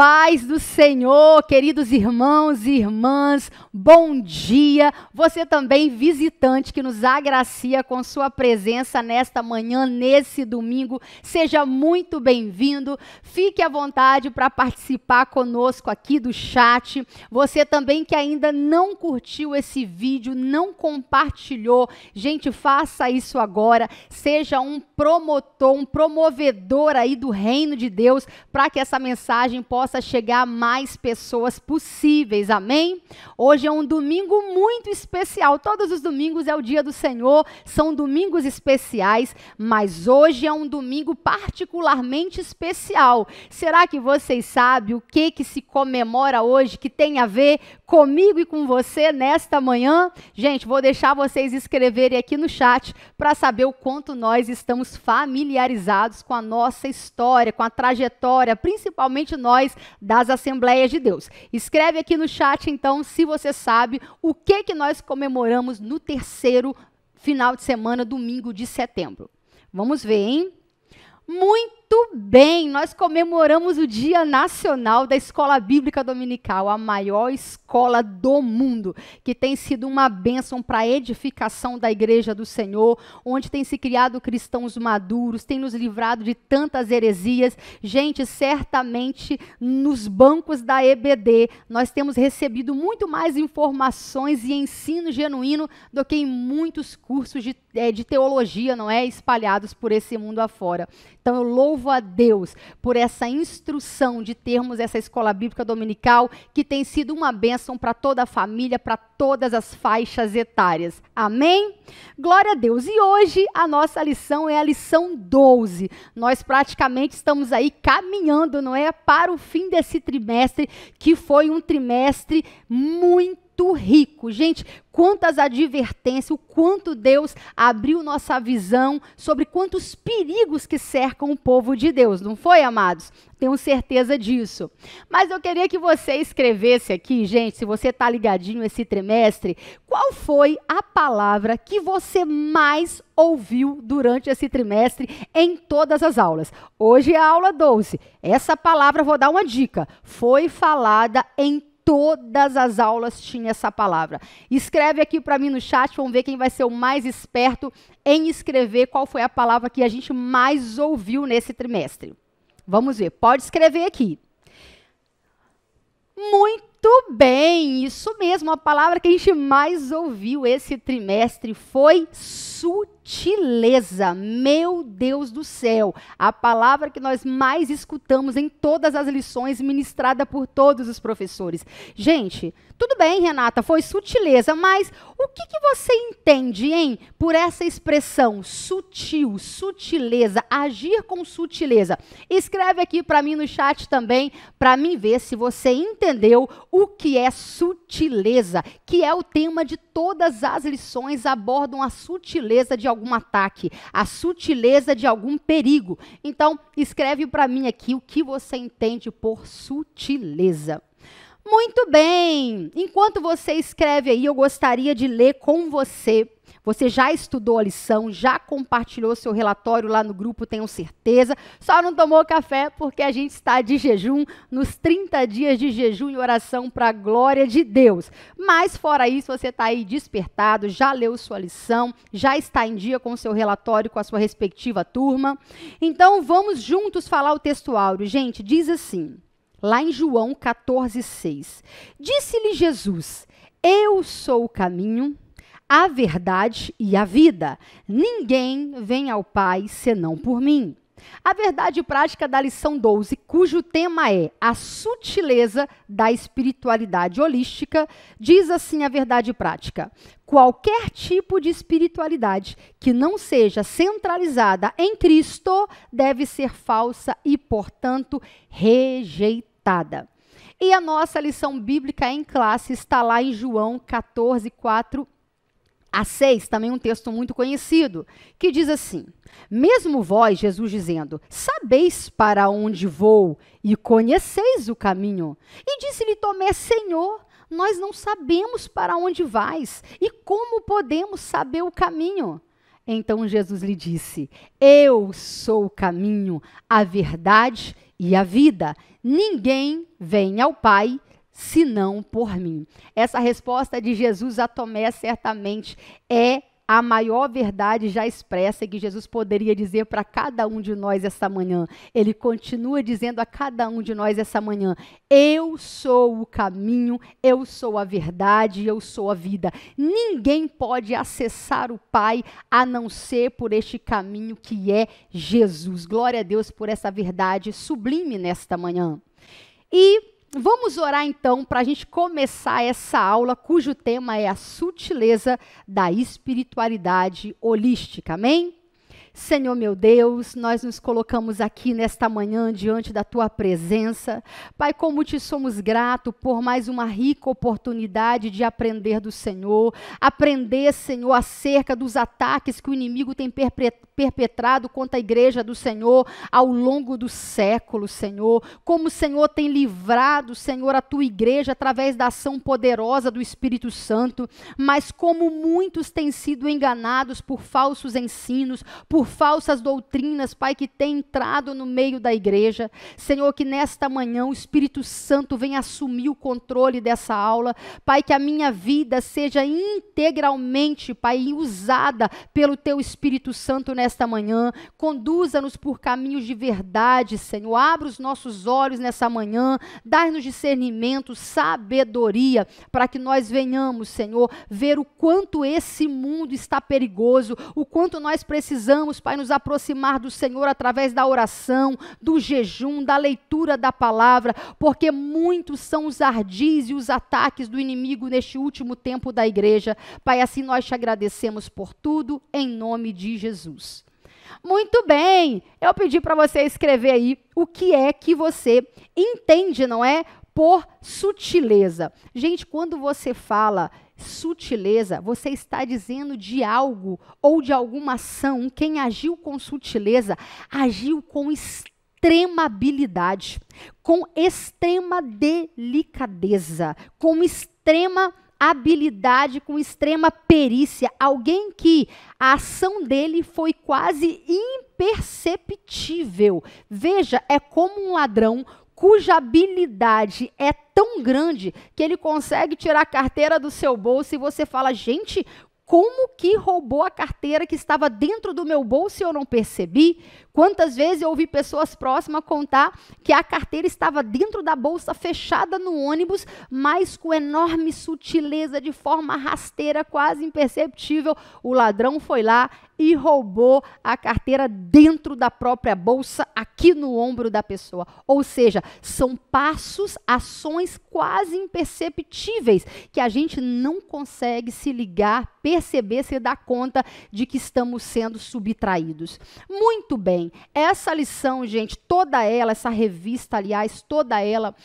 paz do Senhor, queridos irmãos e irmãs, bom dia. Você também, visitante que nos agracia com sua presença nesta manhã, nesse domingo, seja muito bem-vindo. Fique à vontade para participar conosco aqui do chat. Você também que ainda não curtiu esse vídeo, não compartilhou, gente, faça isso agora. Seja um promotor, um promovedor aí do reino de Deus, para que essa mensagem possa chegar a mais pessoas possíveis, amém? Hoje é um domingo muito especial, todos os domingos é o dia do Senhor, são domingos especiais, mas hoje é um domingo particularmente especial. Será que vocês sabem o que se comemora hoje, que tem a ver comigo e com você nesta manhã? Gente, vou deixar vocês escreverem aqui no chat para saber o quanto nós estamos familiarizados com a nossa história, com a trajetória, principalmente nós das Assembleias de Deus. Escreve aqui no chat, então, se você sabe o que nós comemoramos no terceiro final de semana, domingo de setembro. Vamos ver, hein? Muito bem, nós comemoramos o Dia Nacional da Escola Bíblica Dominical, a maior escola do mundo, que tem sido uma bênção para a edificação da Igreja do Senhor, onde tem se criado cristãos maduros, tem nos livrado de tantas heresias. Gente, certamente nos bancos da EBD, nós temos recebido muito mais informações e ensino genuíno do que em muitos cursos de teologia, não é? Espalhados por esse mundo afora. Então, eu louvo a Deus por essa instrução de termos essa escola bíblica dominical, que tem sido uma bênção para toda a família, para todas as faixas etárias. Amém? Glória a Deus. E hoje a nossa lição é a lição 12. Nós praticamente estamos aí caminhando, não é? Para o fim desse trimestre, que foi um trimestre muito rico. Gente, quantas advertências, o quanto Deus abriu nossa visão sobre quantos perigos que cercam o povo de Deus, não foi, amados? Tenho certeza disso. Mas eu queria que você escrevesse aqui, gente, se você está ligadinho esse trimestre, qual foi a palavra que você mais ouviu durante esse trimestre em todas as aulas? Hoje é a aula 12. Essa palavra, vou dar uma dica, foi falada em todas as aulas tinha essa palavra. Escreve aqui para mim no chat, vamos ver quem vai ser o mais esperto em escrever qual foi a palavra que a gente mais ouviu nesse trimestre. Vamos ver, pode escrever aqui. Muito bem, isso mesmo, a palavra que a gente mais ouviu esse trimestre foi sutileza. Meu Deus do céu, a palavra que nós mais escutamos em todas as lições ministradas por todos os professores. Gente, tudo bem, Renata, foi sutileza, mas o que você entende, hein, por essa expressão sutil, sutileza, agir com sutileza? Escreve aqui para mim no chat também, para mim ver se você entendeu o que é sutileza, que é o tema de todas as lições, abordam a sutileza de algum ataque, a sutileza de algum perigo. Então, escreve para mim aqui o que você entende por sutileza. Muito bem! Enquanto você escreve aí, eu gostaria de ler com você. Você já estudou a lição, já compartilhou seu relatório lá no grupo, tenho certeza. Só não tomou café porque a gente está de jejum, nos 30 dias de jejum e oração para a glória de Deus. Mas fora isso, você está aí despertado, já leu sua lição, já está em dia com o seu relatório, com a sua respectiva turma. Então, vamos juntos falar o texto áureo. Gente, diz assim, lá em João 14,6. Disse-lhe Jesus, eu sou o caminho, a verdade e a vida. Ninguém vem ao Pai senão por mim. A verdade prática da lição 12, cujo tema é a sutileza da espiritualidade holística, diz assim a verdade prática. Qualquer tipo de espiritualidade que não seja centralizada em Cristo deve ser falsa e, portanto, rejeitada. E a nossa lição bíblica em classe está lá em João 14:4 a 6, também um texto muito conhecido, que diz assim, mesmo vós, Jesus dizendo, sabeis para onde vou e conheceis o caminho. E disse-lhe Tomé, Senhor, nós não sabemos para onde vais e como podemos saber o caminho? Então Jesus lhe disse, eu sou o caminho, a verdade e a vida. Ninguém vem ao Pai senão por mim. Essa resposta de Jesus a Tomé certamente é a maior verdade já expressa que Jesus poderia dizer para cada um de nós essa manhã. Ele continua dizendo a cada um de nós essa manhã: eu sou o caminho, eu sou a verdade, eu sou a vida. Ninguém pode acessar o Pai a não ser por este caminho que é Jesus. Glória a Deus por essa verdade sublime nesta manhã. E vamos orar então para a gente começar essa aula cujo tema é a sutileza da espiritualidade holística, amém? Senhor meu Deus, nós nos colocamos aqui nesta manhã diante da Tua presença. Pai, como te somos gratos por mais uma rica oportunidade de aprender do Senhor. Aprender, Senhor, acerca dos ataques que o inimigo tem perpetrado contra a igreja do Senhor ao longo dos séculos, Senhor. Como o Senhor tem livrado, Senhor, a Tua igreja através da ação poderosa do Espírito Santo. Mas como muitos têm sido enganados por falsos ensinos, por falsas doutrinas, Pai, que tem entrado no meio da igreja. Senhor, que nesta manhã o Espírito Santo venha assumir o controle dessa aula. Pai, que a minha vida seja integralmente, Pai, usada pelo Teu Espírito Santo nesta manhã. Conduza-nos por caminhos de verdade, Senhor. Abra os nossos olhos nessa manhã. Dá-nos discernimento, sabedoria, para que nós venhamos, Senhor, ver o quanto esse mundo está perigoso, o quanto nós precisamos, Pai, nos aproximar do Senhor através da oração, do jejum, da leitura da palavra, porque muitos são os ardis e os ataques do inimigo neste último tempo da igreja. Pai, assim nós te agradecemos por tudo, em nome de Jesus. Muito bem, eu pedi para você escrever aí o que é que você entende, não é? Por sutileza. Gente, quando você fala sutileza, você está dizendo de algo ou de alguma ação. Quem agiu com sutileza, agiu com extrema habilidade, com extrema delicadeza, com extrema habilidade, com extrema perícia. Alguém que a ação dele foi quase imperceptível. Veja, é como um ladrão cuja habilidade é tão grande que ele consegue tirar a carteira do seu bolso e você fala: gente, como que roubou a carteira que estava dentro do meu bolso e eu não percebi? Quantas vezes eu ouvi pessoas próximas contar que a carteira estava dentro da bolsa fechada no ônibus, mas com enorme sutileza, de forma rasteira, quase imperceptível, o ladrão foi lá e roubou a carteira dentro da própria bolsa, aqui no ombro da pessoa. Ou seja, são passos, ações quase imperceptíveis que a gente não consegue se ligar, perceber, se dar conta de que estamos sendo subtraídos. Muito bem, essa lição, gente, toda ela, essa revista, aliás, toda ela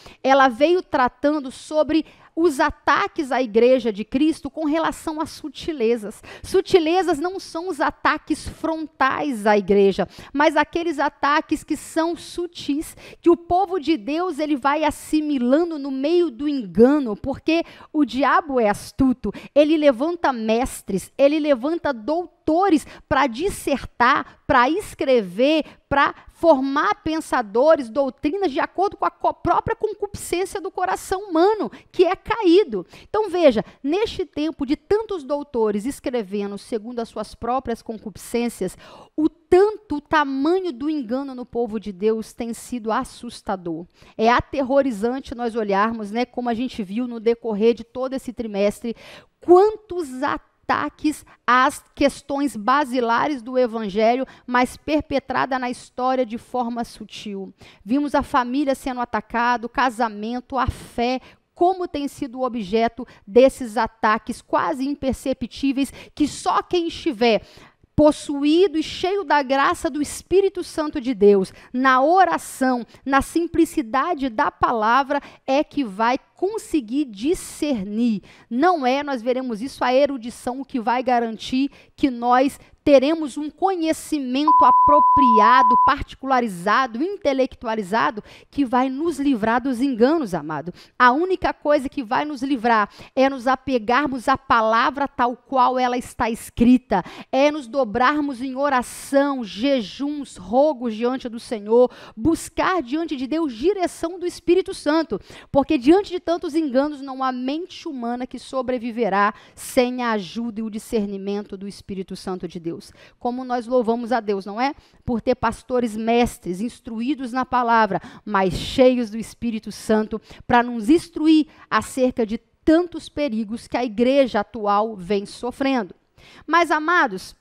veio tratando sobre os ataques à igreja de Cristo com relação às sutilezas. Sutilezas não são os ataques frontais à igreja, mas aqueles ataques que são sutis, que o povo de Deus ele vai assimilando no meio do engano, porque o diabo é astuto, ele levanta mestres, ele levanta doutores para dissertar, para escrever, para formar pensadores, doutrinas de acordo com a própria concupiscência do coração humano, que é caído. Então veja, neste tempo de tantos doutores escrevendo segundo as suas próprias concupiscências, o tamanho do engano no povo de Deus tem sido assustador. É aterrorizante nós olharmos, né, como a gente viu no decorrer de todo esse trimestre, quantos ataques às questões basilares do evangelho, mas perpetrada na história de forma sutil. Vimos a família sendo atacada, o casamento, a fé, como tem sido o objeto desses ataques quase imperceptíveis, que só quem estiver possuído e cheio da graça do Espírito Santo de Deus, na oração, na simplicidade da palavra, é que vai conseguir discernir. Não é, nós veremos isso, a erudição, o que vai garantir que nós teremos um conhecimento apropriado, particularizado, intelectualizado, que vai nos livrar dos enganos, amado. A única coisa que vai nos livrar é nos apegarmos à palavra tal qual ela está escrita, é nos dobrarmos em oração, jejuns, rogos diante do Senhor, buscar diante de Deus direção do Espírito Santo, porque diante de tantos enganos não há mente humana que sobreviverá sem a ajuda e o discernimento do Espírito Santo de Deus. Como nós louvamos a Deus, não é? Por ter pastores mestres, instruídos na palavra, mas cheios do Espírito Santo, para nos instruir acerca de tantos perigos que a igreja atual vem sofrendo. Mas, amados,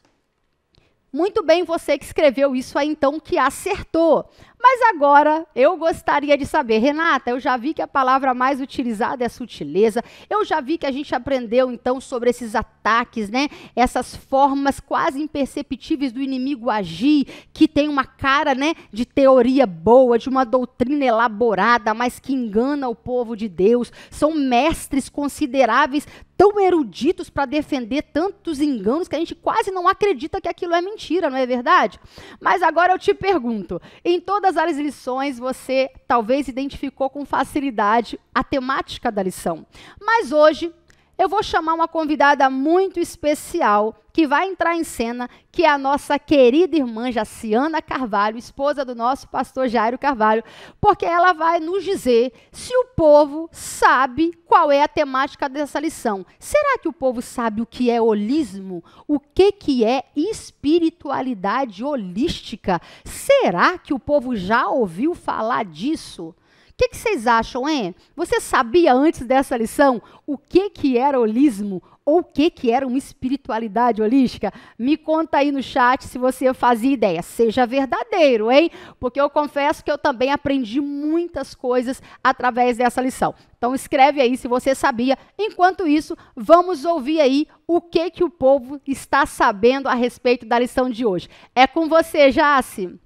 muito bem você que escreveu isso aí, então, que acertou. Mas agora, eu gostaria de saber, Renata, eu já vi que a palavra mais utilizada é sutileza, eu já vi que a gente aprendeu, então, sobre esses ataques, né? Essas formas quase imperceptíveis do inimigo agir, que tem uma cara, né, de teoria boa, de uma doutrina elaborada, mas que engana o povo de Deus. São mestres consideráveis, tão eruditos para defender tantos enganos que a gente quase não acredita que aquilo é mentira, não é verdade? Mas agora eu te pergunto, em todas as lições você talvez identificou com facilidade a temática da lição, mas hoje eu vou chamar uma convidada muito especial que vai entrar em cena, que é a nossa querida irmã Jaciana Carvalho, esposa do nosso pastor Jairo Carvalho, porque ela vai nos dizer se o povo sabe qual é a temática dessa lição. Será que o povo sabe o que é holismo? O que é espiritualidade holística? Será que o povo já ouviu falar disso? O que vocês acham, hein? Você sabia antes dessa lição o que era holismo ou o que era uma espiritualidade holística? Me conta aí no chat se você fazia ideia. Seja verdadeiro, hein? Porque eu confesso que eu também aprendi muitas coisas através dessa lição. Então escreve aí se você sabia. Enquanto isso, vamos ouvir aí o que o povo está sabendo a respeito da lição de hoje. É com você, Jaci.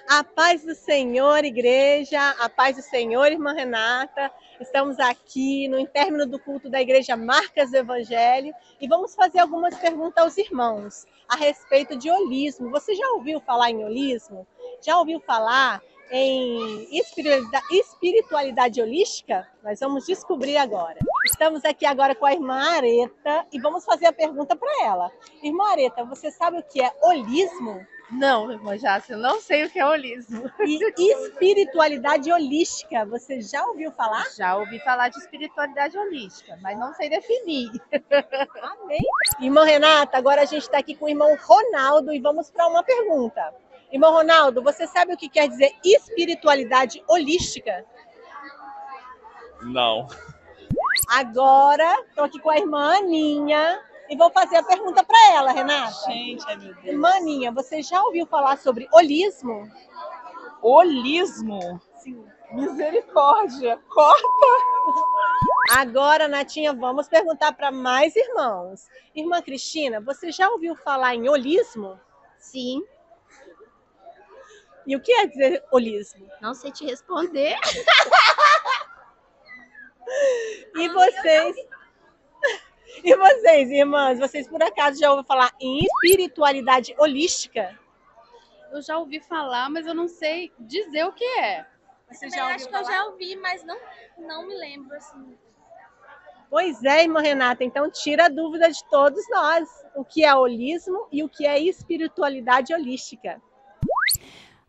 A paz do Senhor, igreja, a paz do Senhor, irmã Renata. Estamos aqui no término do culto da igreja Marcas do Evangelho e vamos fazer algumas perguntas aos irmãos a respeito de holismo. Você já ouviu falar em holismo? Já ouviu falar em espiritualidade holística? Nós vamos descobrir agora. Estamos aqui agora com a irmã Areta e vamos fazer a pergunta para ela. Irmã Areta, você sabe o que é holismo? Não, irmã Jácia, eu não sei o que é holismo. E espiritualidade holística, você já ouviu falar? Já ouvi falar de espiritualidade holística, mas não sei definir. Amém. Irmã Renata, agora a gente está aqui com o irmão Ronaldo e vamos para uma pergunta. Irmão Ronaldo, você sabe o que quer dizer espiritualidade holística? Não. Agora, estou aqui com a irmã Aninha. E vou fazer a pergunta para ela, Renata. Gente, ai meu Deus. Irmã Aninha, você já ouviu falar sobre holismo? Holismo? Sim. Misericórdia, corta! Agora, Natinha, vamos perguntar para mais irmãos. Irmã Cristina, você já ouviu falar em holismo? Sim. E o que é dizer holismo? Não sei te responder. E vocês? E vocês, irmãs, vocês por acaso já ouviram falar em espiritualidade holística? Eu já ouvi falar, mas eu não sei dizer o que é. Você Eu acho que eu já ouvi, mas não me lembro assim. Pois é, irmã Renata, então tira a dúvida de todos nós. O que é holismo e o que é espiritualidade holística?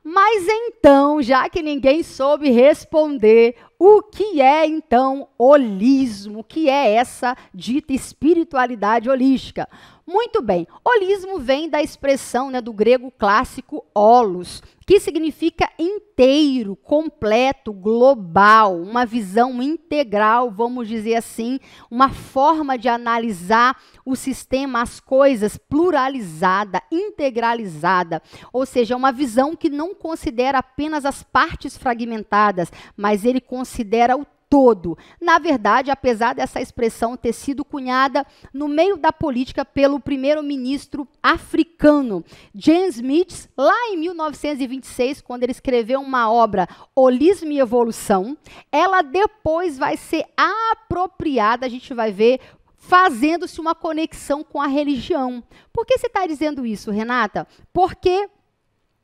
Mas então, já que ninguém soube responder, o que é então holismo? O que é essa dita espiritualidade holística? Muito bem, holismo vem da expressão, né, do grego clássico holos, que significa inteiro, completo, global, uma visão integral, vamos dizer assim, uma forma de analisar o sistema, as coisas, pluralizada, integralizada, ou seja, uma visão que não considera apenas as partes fragmentadas, mas ele considera o todo. Na verdade, apesar dessa expressão ter sido cunhada no meio da política pelo primeiro-ministro africano James Smith, lá em 1926, quando ele escreveu uma obra, Holismo e Evolução, ela depois vai ser apropriada, a gente vai ver, fazendo-se uma conexão com a religião. Por que você está dizendo isso, Renata? Porque,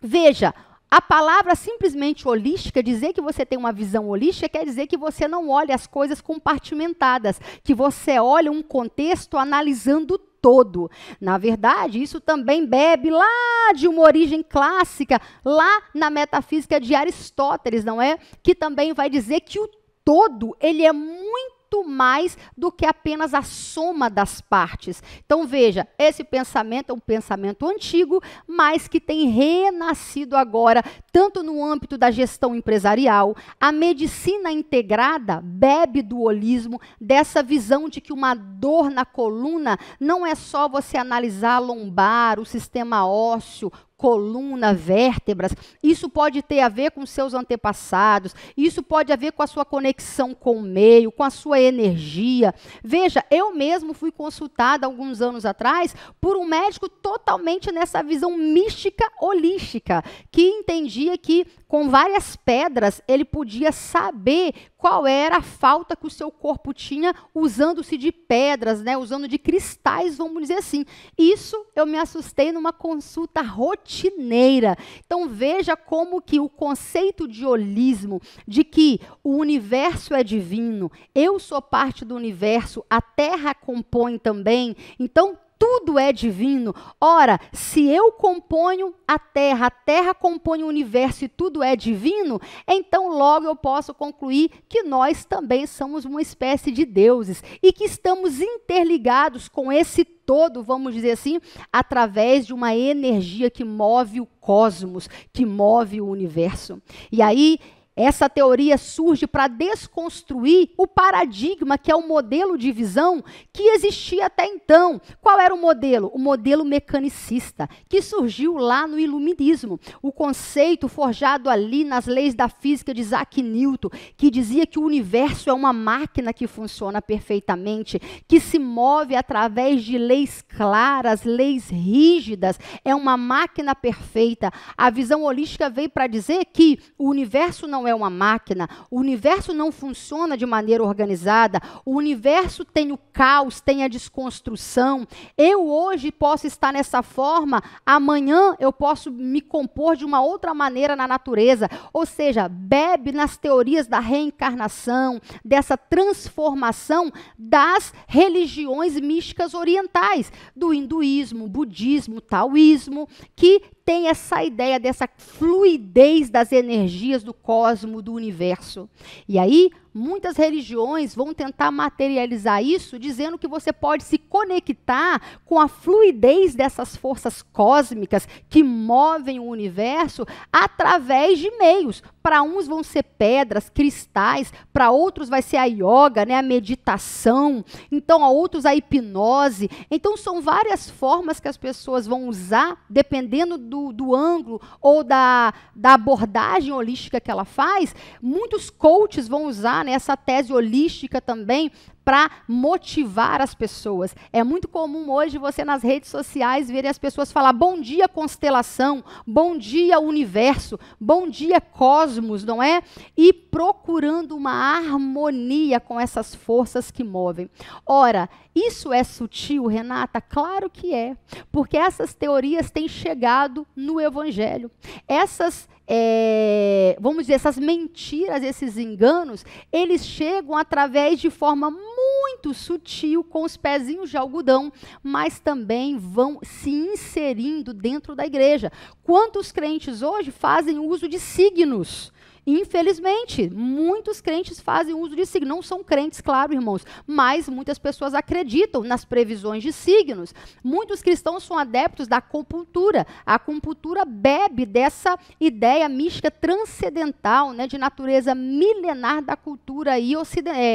veja, a palavra simplesmente holística, dizer que você tem uma visão holística, quer dizer que você não olha as coisas compartimentadas, que você olha um contexto analisando todo. Na verdade, isso também bebe lá de uma origem clássica, lá na metafísica de Aristóteles, não é? Que também vai dizer que o todo, ele é muito mais do que apenas a soma das partes. Então, veja, esse pensamento é um pensamento antigo, mas que tem renascido agora, tanto no âmbito da gestão empresarial. A medicina integrada bebe do holismo, dessa visão de que uma dor na coluna não é só você analisar a lombar, o sistema ósseo, coluna, vértebras, isso pode ter a ver com seus antepassados, isso pode a ver com a sua conexão com o meio, com a sua energia. Veja, eu mesmo fui consultada alguns anos atrás por um médico totalmente nessa visão mística holística, que entendia que com várias pedras ele podia saber qual era a falta que o seu corpo tinha usando-se de pedras, né, usando de cristais, vamos dizer assim. Isso eu me assustei numa consulta rotineira. Então veja como que o conceito de holismo, de que o universo é divino, eu sou parte do universo, a Terra compõe também, então tudo é divino. Ora, se eu componho a Terra compõe o universo e tudo é divino, então logo eu posso concluir que nós também somos uma espécie de deuses e que estamos interligados com esse todo, vamos dizer assim, através de uma energia que move o cosmos, que move o universo. E aí, essa teoria surge para desconstruir o paradigma, que é o modelo de visão que existia até então. Qual era o modelo? O modelo mecanicista, que surgiu lá no Iluminismo. O conceito forjado ali nas leis da física de Isaac Newton, que dizia que o universo é uma máquina que funciona perfeitamente, que se move através de leis claras, leis rígidas, é uma máquina perfeita. A visão holística veio para dizer que o universo não é uma máquina, o universo não funciona de maneira organizada, o universo tem o caos, tem a desconstrução. Eu hoje posso estar nessa forma, amanhã eu posso me compor de uma outra maneira na natureza. Ou seja, bebe nas teorias da reencarnação, dessa transformação das religiões místicas orientais, do hinduísmo, budismo, taoísmo, que tem essa ideia dessa fluidez das energias do cosmos, do universo. E aí, muitas religiões vão tentar materializar isso, dizendo que você pode se conectar com a fluidez dessas forças cósmicas que movem o universo através de meios. Para uns vão ser pedras, cristais, para outros vai ser a yoga, né, a meditação, então a outros a hipnose. Então são várias formas que as pessoas vão usar, dependendo do ângulo ou da abordagem holística que ela faz. Muitos coaches vão usar, né, essa tese holística também para motivar as pessoas. É muito comum hoje você nas redes sociais ver as pessoas falar bom dia constelação, bom dia universo, bom dia cosmos, não é? E procurando uma harmonia com essas forças que movem. Ora, isso é sutil, Renata? Claro que é, porque essas teorias têm chegado no Evangelho. Vamos dizer, essas mentiras, esses enganos, eles chegam através de forma muito sutil, com os pezinhos de algodão, mas também vão se inserindo dentro da igreja. Quantos crentes hoje fazem uso de signos? Infelizmente, muitos crentes fazem uso de signos. Não são crentes, claro, irmãos, mas muitas pessoas acreditam nas previsões de signos. Muitos cristãos são adeptos da acupuntura. A acupuntura bebe dessa ideia mística transcendental, né, de natureza milenar da cultura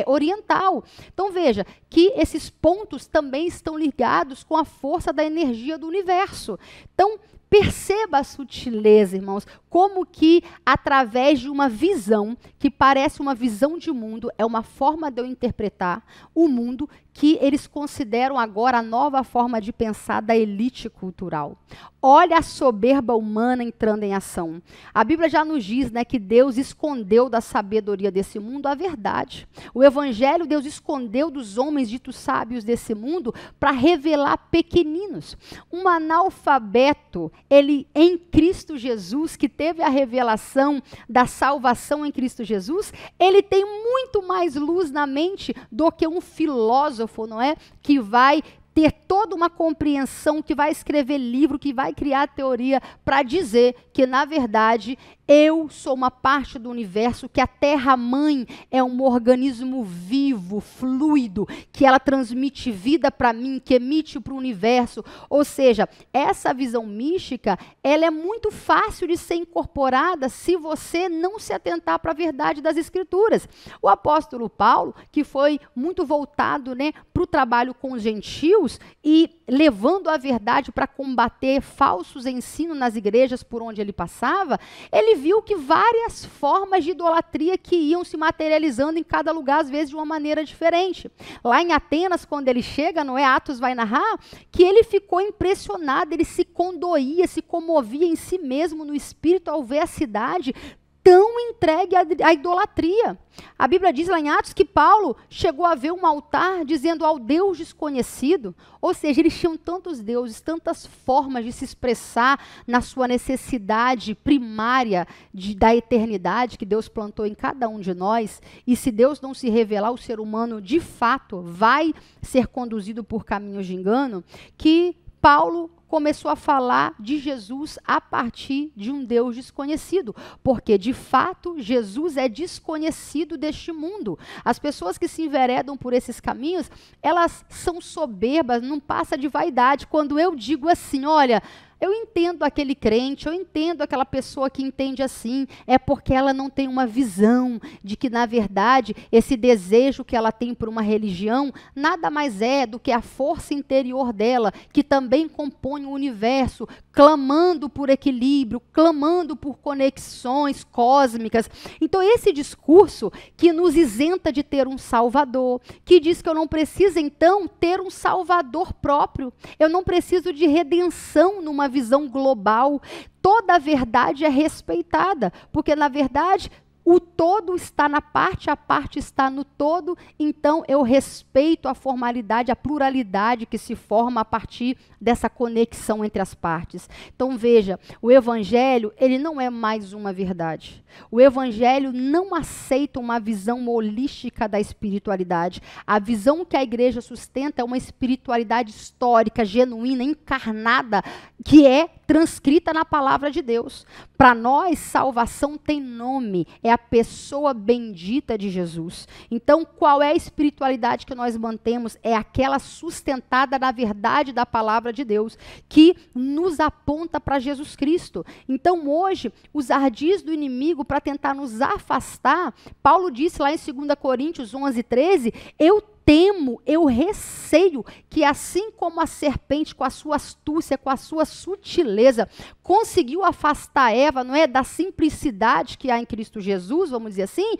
oriental. Então, veja que esses pontos também estão ligados com a força da energia do universo. Então, perceba a sutileza, irmãos, como que através de uma visão, que parece uma visão de mundo, é uma forma de eu interpretar o mundo, que eles consideram agora a nova forma de pensar da elite cultural. Olha a soberba humana entrando em ação. A Bíblia já nos diz, né, que Deus escondeu da sabedoria desse mundo a verdade. O Evangelho, Deus escondeu dos homens ditos sábios desse mundo para revelar pequeninos. Um analfabeto, ele em Cristo Jesus, que teve a revelação da salvação em Cristo Jesus, ele tem muito mais luz na mente do que um filósofo, não é? Que vai ter toda uma compreensão, que vai escrever livro, que vai criar teoria para dizer que, na verdade, eu sou uma parte do universo, que a Terra-mãe é um organismo vivo, fluido, que ela transmite vida para mim, que emite para o universo. Ou seja, essa visão mística, ela é muito fácil de ser incorporada se você não se atentar para a verdade das Escrituras. O apóstolo Paulo, que foi muito voltado, né, para o trabalho com os gentios, e levando a verdade para combater falsos ensinos nas igrejas por onde ele passava, ele viu que várias formas de idolatria que iam se materializando em cada lugar, às vezes de uma maneira diferente. Lá em Atenas, quando ele chega, não é? Atos vai narrar, que ele ficou impressionado, ele se condoía, se comovia em si mesmo, no espírito, ao ver a cidade tão entregue à idolatria. A Bíblia diz lá em Atos que Paulo chegou a ver um altar dizendo ao Deus desconhecido, ou seja, eles tinham tantos deuses, tantas formas de se expressar na sua necessidade primária da eternidade que Deus plantou em cada um de nós, e se Deus não se revelar, o ser humano de fato vai ser conduzido por caminhos de engano, que Paulo começou a falar de Jesus a partir de um Deus desconhecido, porque de fato Jesus é desconhecido deste mundo. As pessoas que se enveredam por esses caminhos, elas são soberbas, não passa de vaidade. Quando eu digo assim, olha, eu entendo aquele crente, eu entendo aquela pessoa que entende assim, é porque ela não tem uma visão de que, na verdade, esse desejo que ela tem por uma religião nada mais é do que a força interior dela, que também compõe o universo, clamando por equilíbrio, clamando por conexões cósmicas. Então, esse discurso que nos isenta de ter um Salvador, que diz que eu não preciso, então, ter um Salvador próprio, eu não preciso de redenção numa visão global, toda a verdade é respeitada, porque na verdade o todo está na parte, a parte está no todo, então eu respeito a formalidade, a pluralidade que se forma a partir dessa conexão entre as partes. Então veja, o Evangelho, ele não é mais uma verdade. O Evangelho não aceita uma visão holística da espiritualidade. A visão que a igreja sustenta é uma espiritualidade histórica, genuína, encarnada, que é transcrita na palavra de Deus. Para nós, salvação tem nome, é a pessoa bendita de Jesus. Então, qual é a espiritualidade que nós mantemos? É aquela sustentada na verdade da palavra de Deus, que nos aponta para Jesus Cristo. Então, hoje, os ardis do inimigo para tentar nos afastar, Paulo disse lá em 2 Coríntios 11:13, eu temo, eu receio que assim como a serpente com a sua astúcia, com a sua sutileza, conseguiu afastar Eva, não é, da simplicidade que há em Cristo Jesus, vamos dizer assim,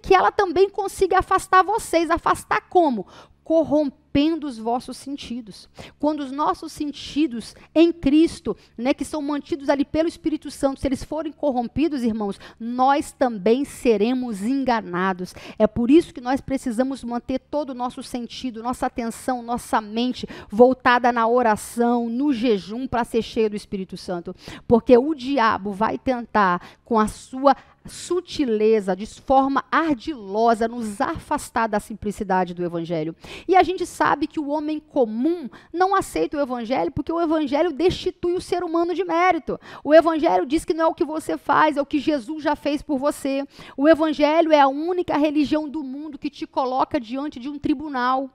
que ela também consiga afastar vocês. Afastar como? Corrompendo os vossos sentidos. Quando os nossos sentidos em Cristo, né, que são mantidos ali pelo Espírito Santo, se eles forem corrompidos, irmãos, nós também seremos enganados. É por isso que nós precisamos manter todo o nosso sentido, nossa atenção, nossa mente voltada na oração, no jejum, para ser cheio do Espírito Santo. Porque o diabo vai tentar, com a sua sutileza, de forma ardilosa, nos afastar da simplicidade do Evangelho. E a gente sabe que o homem comum não aceita o Evangelho porque o Evangelho destitui o ser humano de mérito. O Evangelho diz que não é o que você faz, é o que Jesus já fez por você. O Evangelho é a única religião do mundo que te coloca diante de um tribunal,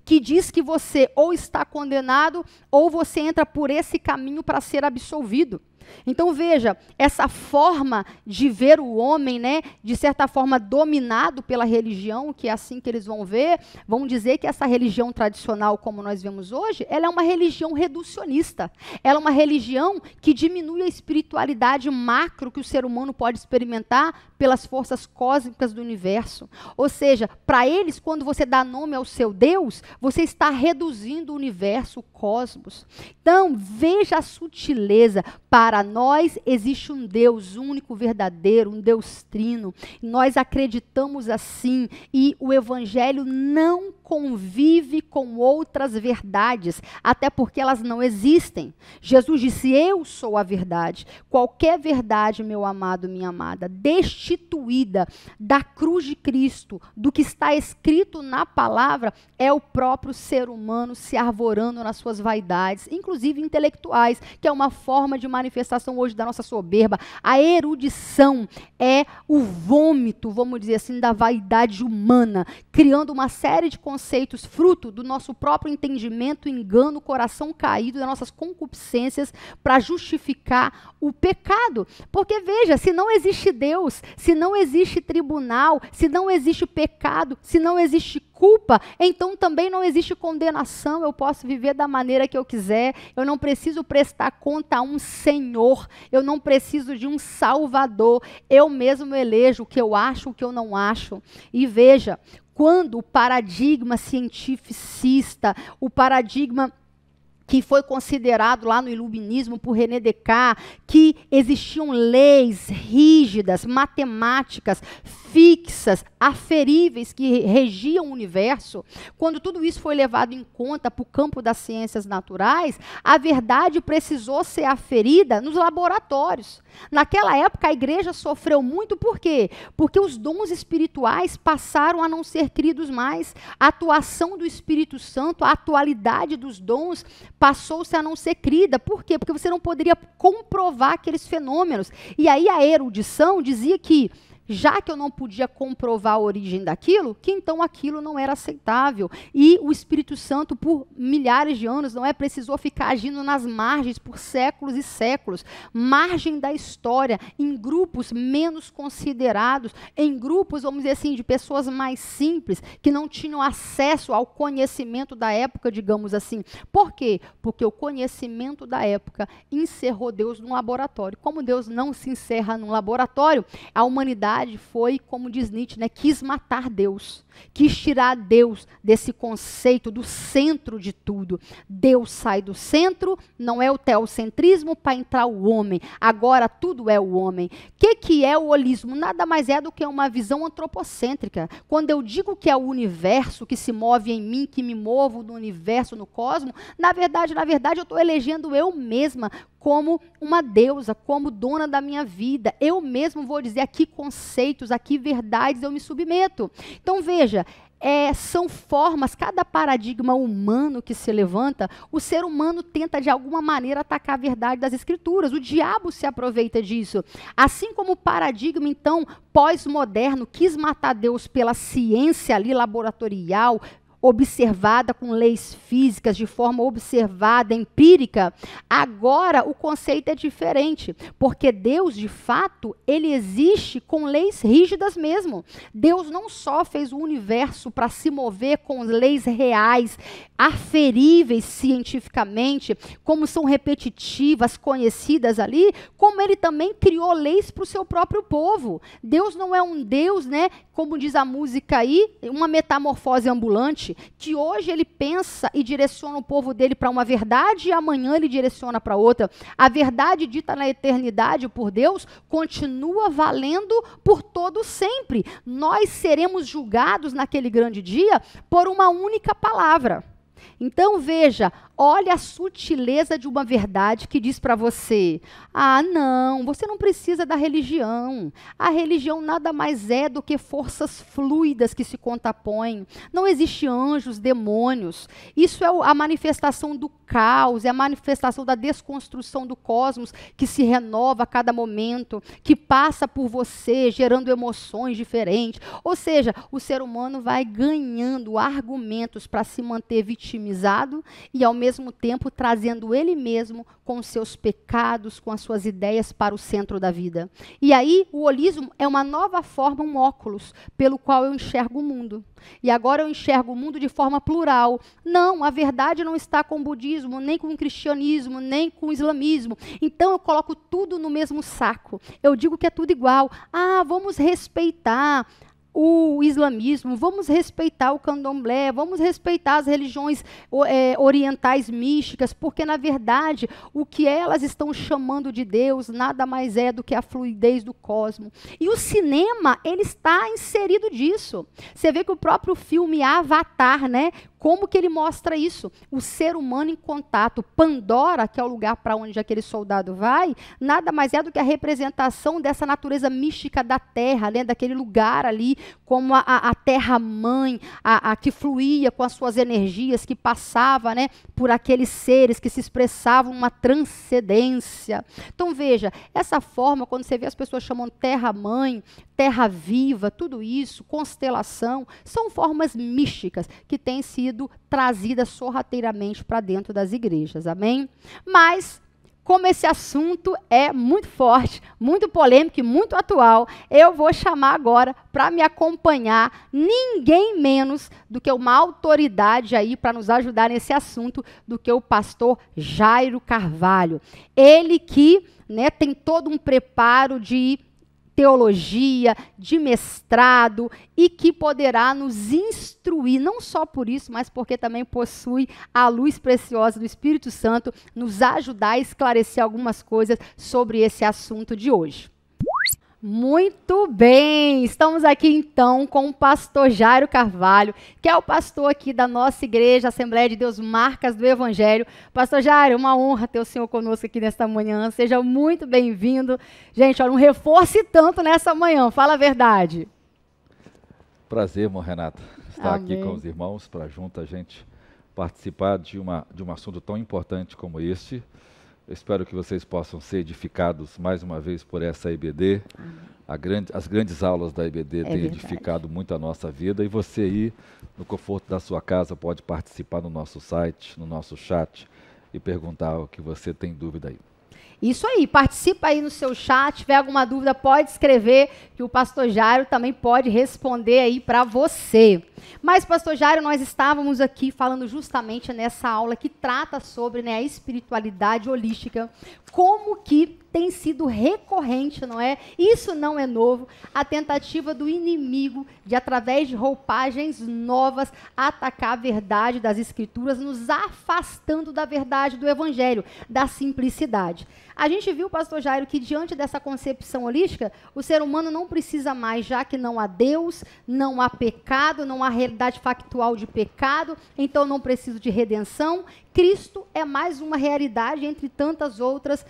que diz que você ou está condenado ou você entra por esse caminho para ser absolvido. Então veja, essa forma de ver o homem, né, de certa forma dominado pela religião, que é assim que eles vão ver, vão dizer que essa religião tradicional, como nós vemos hoje, ela é uma religião reducionista. Ela é uma religião que diminui a espiritualidade macro que o ser humano pode experimentar pelas forças cósmicas do universo. Ou seja, para eles, quando você dá nome ao seu Deus, você está reduzindo o universo, o cosmos. Então, veja a sutileza. Para nós existe um Deus único, verdadeiro, um Deus trino. Nós acreditamos assim e o Evangelho não convive com outras verdades, até porque elas não existem. Jesus disse: eu sou a verdade. Qualquer verdade, meu amado, minha amada, destituída da cruz de Cristo, do que está escrito na palavra, é o próprio ser humano se arvorando nas suas vaidades, inclusive intelectuais, que é uma forma de manifestação hoje da nossa soberba. A erudição é o vômito, vamos dizer assim, da vaidade humana, criando uma série de conceitos fruto do nosso próprio entendimento, engano, coração caído, das nossas concupiscências, para justificar o pecado. Porque veja, se não existe Deus, se não existe tribunal, se não existe pecado, se não existe culpa, então também não existe condenação. Eu posso viver da maneira que eu quiser, eu não preciso prestar conta a um Senhor, eu não preciso de um Salvador, eu mesmo elejo o que eu acho, o que eu não acho. E veja, quando o paradigma cientificista, o paradigma que foi considerado lá no Iluminismo por René Descartes, que existiam leis rígidas, matemáticas, fixas, aferíveis, que regiam o universo, quando tudo isso foi levado em conta para o campo das ciências naturais, a verdade precisou ser aferida nos laboratórios. Naquela época, a igreja sofreu muito, por quê? Porque os dons espirituais passaram a não ser cridos mais. A atuação do Espírito Santo, a atualidade dos dons, passou-se a não ser crida. Por quê? Porque você não poderia comprovar aqueles fenômenos. E aí a erudição dizia que, já que eu não podia comprovar a origem daquilo, que então aquilo não era aceitável. E o Espírito Santo, por milhares de anos, precisou ficar agindo nas margens por séculos e séculos. Margem da história, em grupos menos considerados, em grupos, vamos dizer assim, de pessoas mais simples, que não tinham acesso ao conhecimento da época, digamos assim. Por quê? Porque o conhecimento da época encerrou Deus num laboratório. Como Deus não se encerra num laboratório, a humanidade foi, como diz Nietzsche, quis matar Deus, quis tirar Deus desse conceito do centro de tudo. Deus sai do centro, não é o teocentrismo para entrar o homem, agora tudo é o homem. O que é o holismo? Nada mais é do que uma visão antropocêntrica. Quando eu digo que é o universo que se move em mim, que me movo no universo, no cosmos, na verdade eu estou elegendo eu mesma como uma deusa, como dona da minha vida. Eu mesmo vou dizer a que conceitos, a que verdades eu me submeto. Então veja, são formas, cada paradigma humano que se levanta, o ser humano tenta de alguma maneira atacar a verdade das Escrituras. O diabo se aproveita disso. Assim como o paradigma, então, pós-moderno, quis matar Deus pela ciência ali laboratorial, observada com leis físicas, de forma observada, empírica, agora o conceito é diferente, porque Deus, de fato, ele existe com leis rígidas mesmo. Deus não só fez o universo para se mover com leis reais, aferíveis cientificamente, como são repetitivas, conhecidas ali, como ele também criou leis para o seu próprio povo. Deus não é um Deus, como diz a música aí, uma metamorfose ambulante, que hoje ele pensa e direciona o povo dele para uma verdade e amanhã ele direciona para outra. A verdade dita na eternidade por Deus continua valendo por todo sempre. Nós seremos julgados naquele grande dia por uma única palavra. Então veja, olha a sutileza de uma verdade que diz para você: ah, não, você não precisa da religião. A religião nada mais é do que forças fluidas que se contrapõem. Não existe anjos, demônios. Isso é a manifestação do caos, é a manifestação da desconstrução do cosmos que se renova a cada momento, que passa por você, gerando emoções diferentes. Ou seja, o ser humano vai ganhando argumentos para se manter vitimizado e, ao mesmo mesmo tempo trazendo ele mesmo com os seus pecados, com as suas ideias para o centro da vida. E aí o holismo é uma nova forma, um óculos, pelo qual eu enxergo o mundo. E agora eu enxergo o mundo de forma plural. Não, a verdade não está com o budismo, nem com o cristianismo, nem com o islamismo. Então eu coloco tudo no mesmo saco. Eu digo que é tudo igual. Ah, vamos respeitar o islamismo, vamos respeitar o candomblé, vamos respeitar as religiões orientais místicas, porque, na verdade, o que elas estão chamando de Deus nada mais é do que a fluidez do cosmos. E o cinema, ele está inserido disso. Você vê que o próprio filme Avatar, né? Como que ele mostra isso? O ser humano em contato. Pandora, que é o lugar para onde aquele soldado vai, nada mais é do que a representação dessa natureza mística da Terra, né? Daquele lugar ali, como a Terra-mãe, a que fluía com as suas energias, que passava, né, por aqueles seres que se expressavam uma transcendência. Então, veja, essa forma, quando você vê as pessoas chamando Terra-mãe, Terra viva, tudo isso, constelação, são formas místicas que têm sido trazidas sorrateiramente para dentro das igrejas, amém? Mas, como esse assunto é muito forte, muito polêmico e muito atual, eu vou chamar agora para me acompanhar ninguém menos do que uma autoridade aí para nos ajudar nesse assunto, do que o pastor Jairo Carvalho. Ele que, né, tem todo um preparo de teologia, de mestrado, e que poderá nos instruir, não só por isso, mas porque também possui a luz preciosa do Espírito Santo, nos ajudar a esclarecer algumas coisas sobre esse assunto de hoje. Muito bem, estamos aqui então com o pastor Jairo Carvalho, que é o pastor aqui da nossa igreja, Assembleia de Deus Marcas do Evangelho. Pastor Jairo, uma honra ter o senhor conosco aqui nesta manhã, seja muito bem-vindo. Gente, olha, não reforce tanto nessa manhã, fala a verdade. Prazer, irmão Renata, estar Amém. aqui com os irmãos para junto a gente participar de um assunto tão importante como este. Eu espero que vocês possam ser edificados mais uma vez por essa IBD. As grandes aulas da IBD têm edificado muito a nossa vida, e você aí, no conforto da sua casa, pode participar no nosso site, no nosso chat, e perguntar o que você tem dúvida aí. Isso aí, participa aí no seu chat, tiver alguma dúvida pode escrever, que o pastor Jairo também pode responder aí para você. Mas, pastor Jairo, nós estávamos aqui falando justamente nessa aula que trata sobre, né, a espiritualidade holística, como que tem sido recorrente, não é? Isso não é novo, a tentativa do inimigo de, através de roupagens novas, atacar a verdade das Escrituras, nos afastando da verdade do Evangelho, da simplicidade. A gente viu, pastor Jairo, que diante dessa concepção holística, o ser humano não precisa mais, já que não há Deus, não há pecado, não há realidade factual de pecado, então não preciso de redenção. Cristo é mais uma realidade entre tantas outras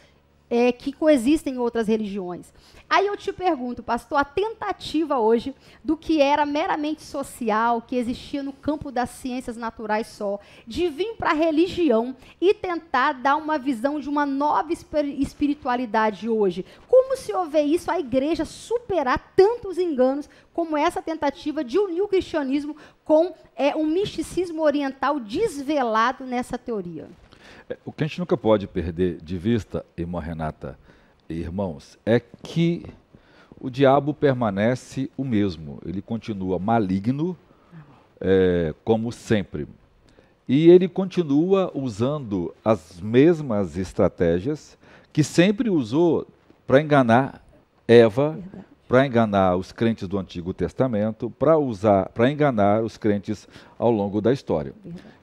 que coexistem em outras religiões. Aí eu te pergunto, pastor, a tentativa hoje do que era meramente social, que existia no campo das ciências naturais só, de vir para a religião e tentar dar uma visão de uma nova espiritualidade hoje. Como se houver isso, a igreja superar tantos enganos como essa tentativa de unir o cristianismo com um misticismo oriental desvelado nessa teoria? O que a gente nunca pode perder de vista, irmã Renata e irmãos, é que o diabo permanece o mesmo. Ele continua maligno, como sempre. E ele continua usando as mesmas estratégias que sempre usou para enganar Eva, para enganar os crentes do Antigo Testamento, para enganar os crentes ao longo da história.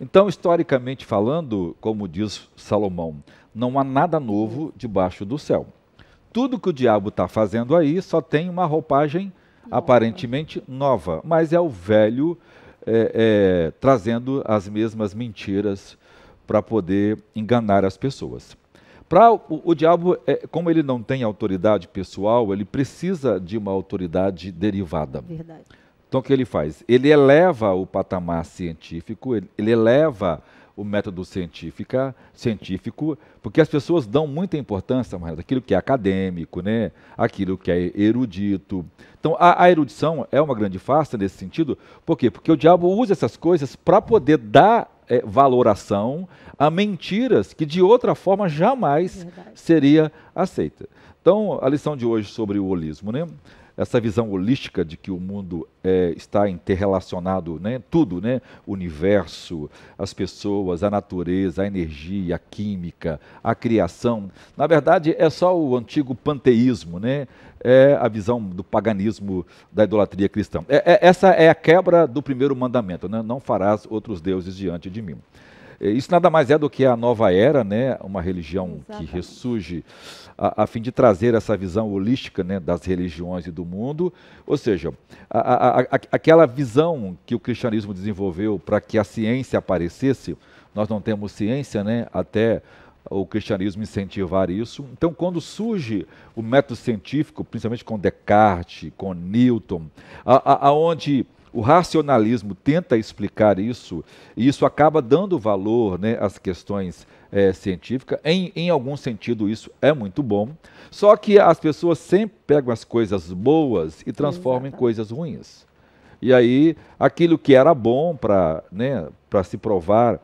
Então, historicamente falando, como diz Salomão, não há nada novo debaixo do céu. Tudo que o diabo está fazendo aí só tem uma roupagem aparentemente nova, mas é o velho trazendo as mesmas mentiras para poder enganar as pessoas. O diabo, como ele não tem autoridade pessoal, ele precisa de uma autoridade derivada. Verdade. Então, o que ele faz? Ele eleva o patamar científico, ele eleva o método científico, porque as pessoas dão muita importância àquilo que é acadêmico, né? Aquilo que é erudito. Então, a erudição é uma grande farsa nesse sentido. Por quê? Porque o diabo usa essas coisas para poder dar valoração a mentiras que de outra forma jamais seria aceita. Então, a lição de hoje sobre o holismo, né? Essa visão holística de que o mundo está interrelacionado, né? Tudo, né? O universo, as pessoas, a natureza, a energia, a química, a criação. Na verdade, é só o antigo panteísmo, né? É a visão do paganismo da idolatria cristã. Essa é a quebra do primeiro mandamento, né? Não farás outros deuses diante de mim. Isso nada mais é do que a nova era, né? Uma religião que ressurge a fim de trazer essa visão holística, né, das religiões e do mundo, ou seja, aquela visão que o cristianismo desenvolveu para que a ciência aparecesse. Nós não temos ciência, né, até o cristianismo incentivar isso. Então, quando surge o método científico, principalmente com Descartes, com Newton, aonde o racionalismo tenta explicar isso, e isso acaba dando valor, né, às questões científicas. Em algum sentido, isso é muito bom. Só que as pessoas sempre pegam as coisas boas e transformam em coisas ruins. E aí, aquilo que era bom para, né, se provar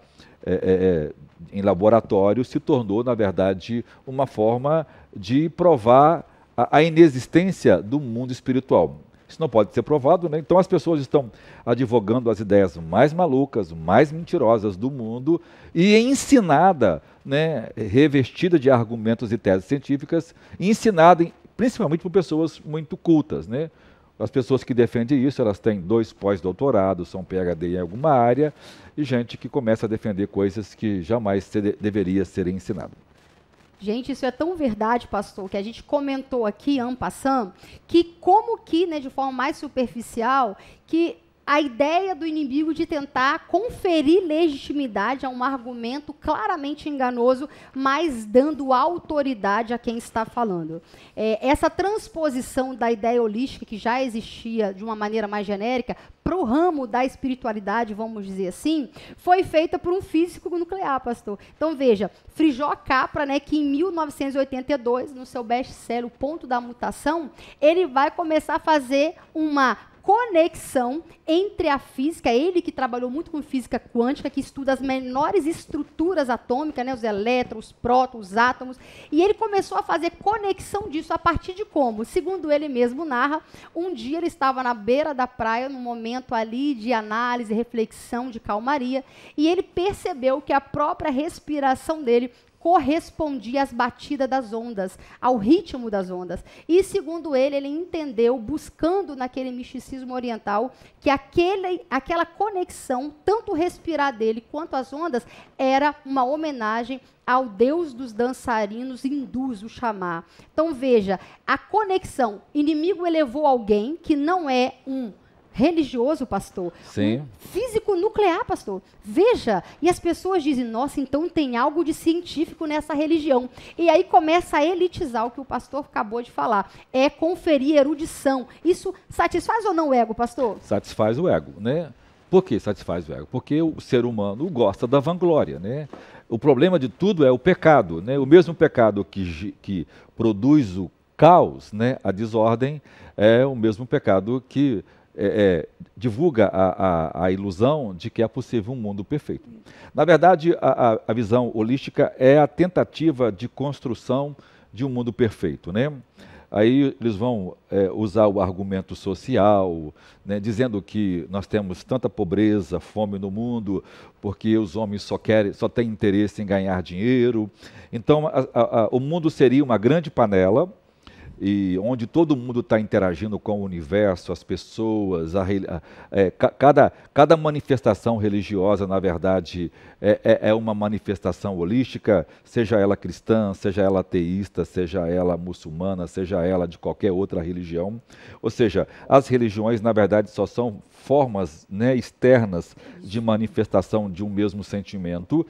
em laboratório se tornou, na verdade, uma forma de provar a inexistência do mundo espiritual. Isso não pode ser provado, né? Então as pessoas estão advogando as ideias mais malucas, mais mentirosas do mundo e ensinada, né, revestida de argumentos e teses científicas, ensinada principalmente por pessoas muito cultas, né? As pessoas que defendem isso, elas têm 2 pós-doutorados, são PhD em alguma área, e gente que começa a defender coisas que jamais deveria ser ensinado. Gente, isso é tão verdade, pastor, que a gente comentou aqui, en passant, que como que, né, de forma mais superficial, que a ideia do inimigo de tentar conferir legitimidade a um argumento claramente enganoso, mas dando autoridade a quem está falando. Essa transposição da ideia holística, que já existia de uma maneira mais genérica, para o ramo da espiritualidade, vamos dizer assim, foi feita por um físico nuclear, pastor. Então, veja, Frijó Capra, né, que em 1982, no seu best-seller, O Ponto da Mutação, ele vai começar a fazer uma conexão entre a física, ele que trabalhou muito com física quântica, que estuda as menores estruturas atômicas, né, os elétrons, os prótons, os átomos, e ele começou a fazer conexão disso a partir de como? Segundo ele mesmo narra, um dia ele estava na beira da praia, num momento ali de análise, reflexão, de calmaria, e ele percebeu que a própria respiração dele correspondia às batidas das ondas, ao ritmo das ondas. E, segundo ele entendeu, buscando naquele misticismo oriental, que aquela conexão, tanto o respirar dele quanto as ondas, era uma homenagem ao deus dos dançarinos hindus, o Xamã. Então, veja, a conexão, inimigo elevou alguém que não é um religioso, pastor. Sim. Um físico nuclear, pastor. Veja, e as pessoas dizem, nossa, então tem algo de científico nessa religião. E aí começa a elitizar o que o pastor acabou de falar. É conferir erudição. Isso satisfaz ou não o ego, pastor? Satisfaz o ego, né? Por que satisfaz o ego? Porque o ser humano gosta da vanglória, né? O problema de tudo é o pecado, né? O mesmo pecado que produz o caos, né? A desordem, é o mesmo pecado que divulga a ilusão de que é possível um mundo perfeito. Na verdade, a visão holística é a tentativa de construção de um mundo perfeito, né? Aí eles vão usar o argumento social, né, dizendo que nós temos tanta pobreza, fome no mundo, porque os homens só têm interesse em ganhar dinheiro. Então, o mundo seria uma grande panela, e onde todo mundo está interagindo com o universo, as pessoas, cada manifestação religiosa, na verdade, é uma manifestação holística, seja ela cristã, seja ela ateísta, seja ela muçulmana, seja ela de qualquer outra religião. Ou seja, as religiões, na verdade, só são formas, né, externas de manifestação de um mesmo sentimento,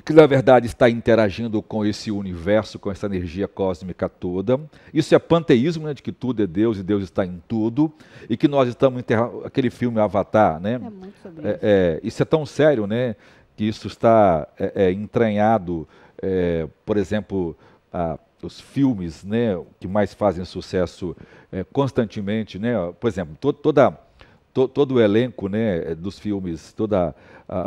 que na verdade está interagindo com esse universo, com essa energia cósmica toda. Isso é panteísmo, né, de que tudo é Deus e Deus está em tudo, e que nós estamos aquele filme Avatar, né? É muito sobre isso. Isso é tão sério, né, que isso está entranhado, por exemplo, os filmes, né, que mais fazem sucesso constantemente, né? Por exemplo, todo o elenco, né, dos filmes,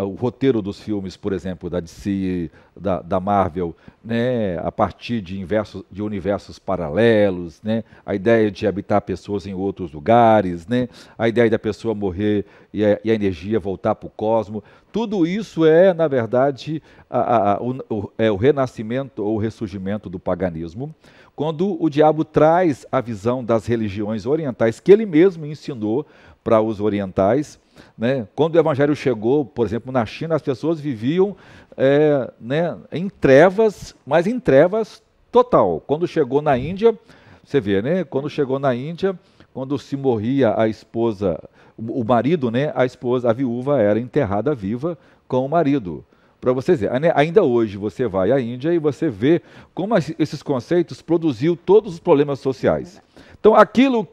o roteiro dos filmes, por exemplo, da DC, da Marvel, né, a partir de universos paralelos, né, a ideia de habitar pessoas em outros lugares, né, a ideia da pessoa morrer e a energia voltar para o cosmos, tudo isso é, na verdade, o renascimento ou o ressurgimento do paganismo, quando o diabo traz a visão das religiões orientais que ele mesmo ensinou para os orientais, né? Quando o evangelho chegou, por exemplo, na China, as pessoas viviam né, em trevas, mas em trevas total. Quando chegou na Índia, você vê, né? Quando chegou na Índia, quando se morria a esposa, o marido, né? A viúva era enterrada viva com o marido. Para vocês verem, ainda hoje você vai à Índia e você vê como esses conceitos produziu todos os problemas sociais. Então, aquilo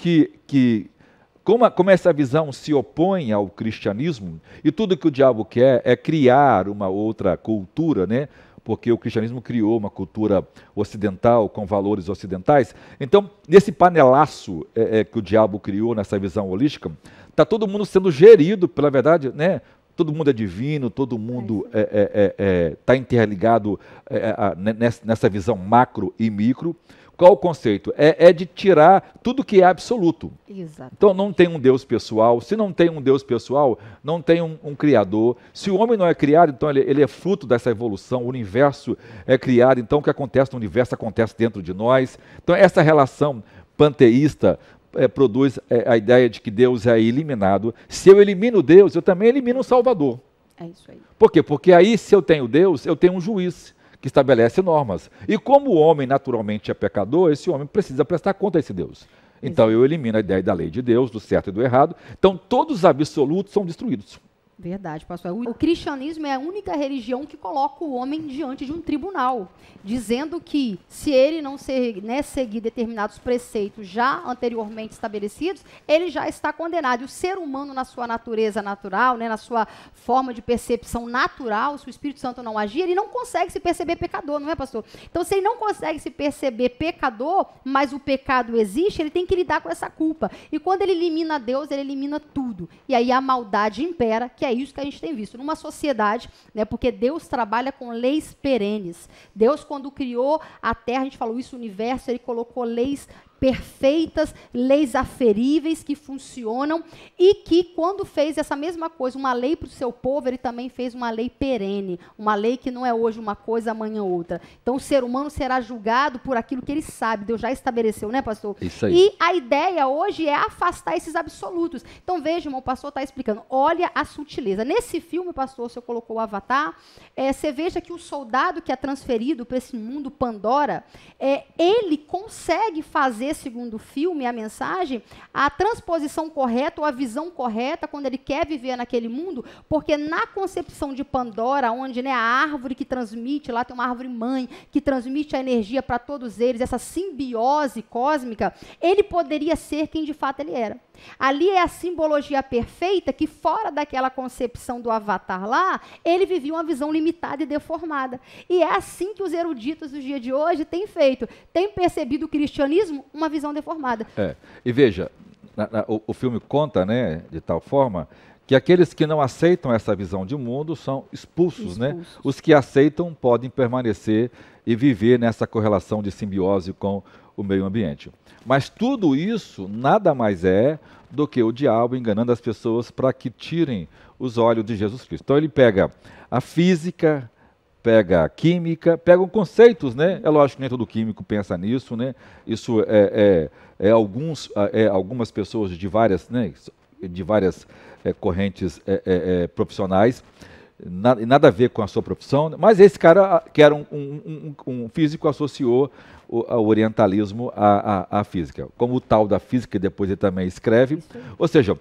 como essa visão se opõe ao cristianismo, e tudo que o diabo quer é criar uma outra cultura, né? Porque o cristianismo criou uma cultura ocidental, com valores ocidentais. Então, nesse panelaço que o diabo criou, nessa visão holística, está todo mundo sendo gerido, pela verdade, né? Todo mundo é divino, todo mundo está interligado nessa visão macro e micro. Qual o conceito? É de tirar tudo que é absoluto. Exato. Então não tem um Deus pessoal. Se não tem um Deus pessoal, não tem um Criador. Se o homem não é criado, então ele é fruto dessa evolução. O universo é criado, então o que acontece no universo acontece dentro de nós. Então essa relação panteísta produz a ideia de que Deus é eliminado. Se eu elimino Deus, eu também elimino o Salvador. É isso aí. Por quê? Porque aí, se eu tenho Deus, eu tenho um juiz que estabelece normas. E como o homem naturalmente é pecador, esse homem precisa prestar conta a esse Deus. Então eu elimino a ideia da lei de Deus, do certo e do errado. Então todos os absolutos são destruídos. Verdade, pastor. O cristianismo é a única religião que coloca o homem diante de um tribunal, dizendo que se ele não seguir determinados preceitos já anteriormente estabelecidos, ele já está condenado. E o ser humano, na sua natureza natural, né, na sua forma de percepção natural, se o Espírito Santo não agir, ele não consegue se perceber pecador, não é, pastor? Então, se ele não consegue se perceber pecador, mas o pecado existe, ele tem que lidar com essa culpa. E quando ele elimina Deus, ele elimina tudo. E aí a maldade impera, que é isso que a gente tem visto numa sociedade, né, porque Deus trabalha com leis perenes. Deus, quando criou a Terra, a gente falou isso, o universo, ele colocou leis perfeitas, leis aferíveis que funcionam e que quando fez essa mesma coisa, uma lei para o seu povo, ele também fez uma lei perene, uma lei que não é hoje uma coisa, amanhã outra. Então o ser humano será julgado por aquilo que ele sabe, Deus já estabeleceu, né, pastor? Isso aí. E a ideia hoje é afastar esses absolutos. Então veja, irmão, o pastor está explicando, olha a sutileza. Nesse filme, pastor, o senhor colocou o Avatar, você veja que o soldado que é transferido para esse mundo Pandora, ele consegue fazer, segundo o filme, a mensagem, a transposição correta ou a visão correta quando ele quer viver naquele mundo, porque na concepção de Pandora, onde, né, a árvore que transmite, lá tem uma árvore mãe, que transmite a energia para todos eles, essa simbiose cósmica, ele poderia ser quem de fato ele era. Ali é a simbologia perfeita que fora daquela concepção do Avatar lá, ele vivia uma visão limitada e deformada. E é assim que os eruditos do dia de hoje têm feito. Têm percebido o cristianismo uma visão deformada. E veja, o filme conta, né, de tal forma que aqueles que não aceitam essa visão de mundo são expulsos, né? Os que aceitam podem permanecer e viver nessa correlação de simbiose com o meio ambiente. Mas tudo isso nada mais é do que o diabo enganando as pessoas para que tirem os olhos de Jesus Cristo. Então ele pega a física, pega a química, pegam conceitos, né? É lógico que nem todo químico pensa nisso, né? Isso algumas pessoas de várias, né, correntes profissionais, nada a ver com a sua profissão, mas esse cara, que era um físico, associou o orientalismo à física, como o tal da física, que depois ele também escreve. Ou seja,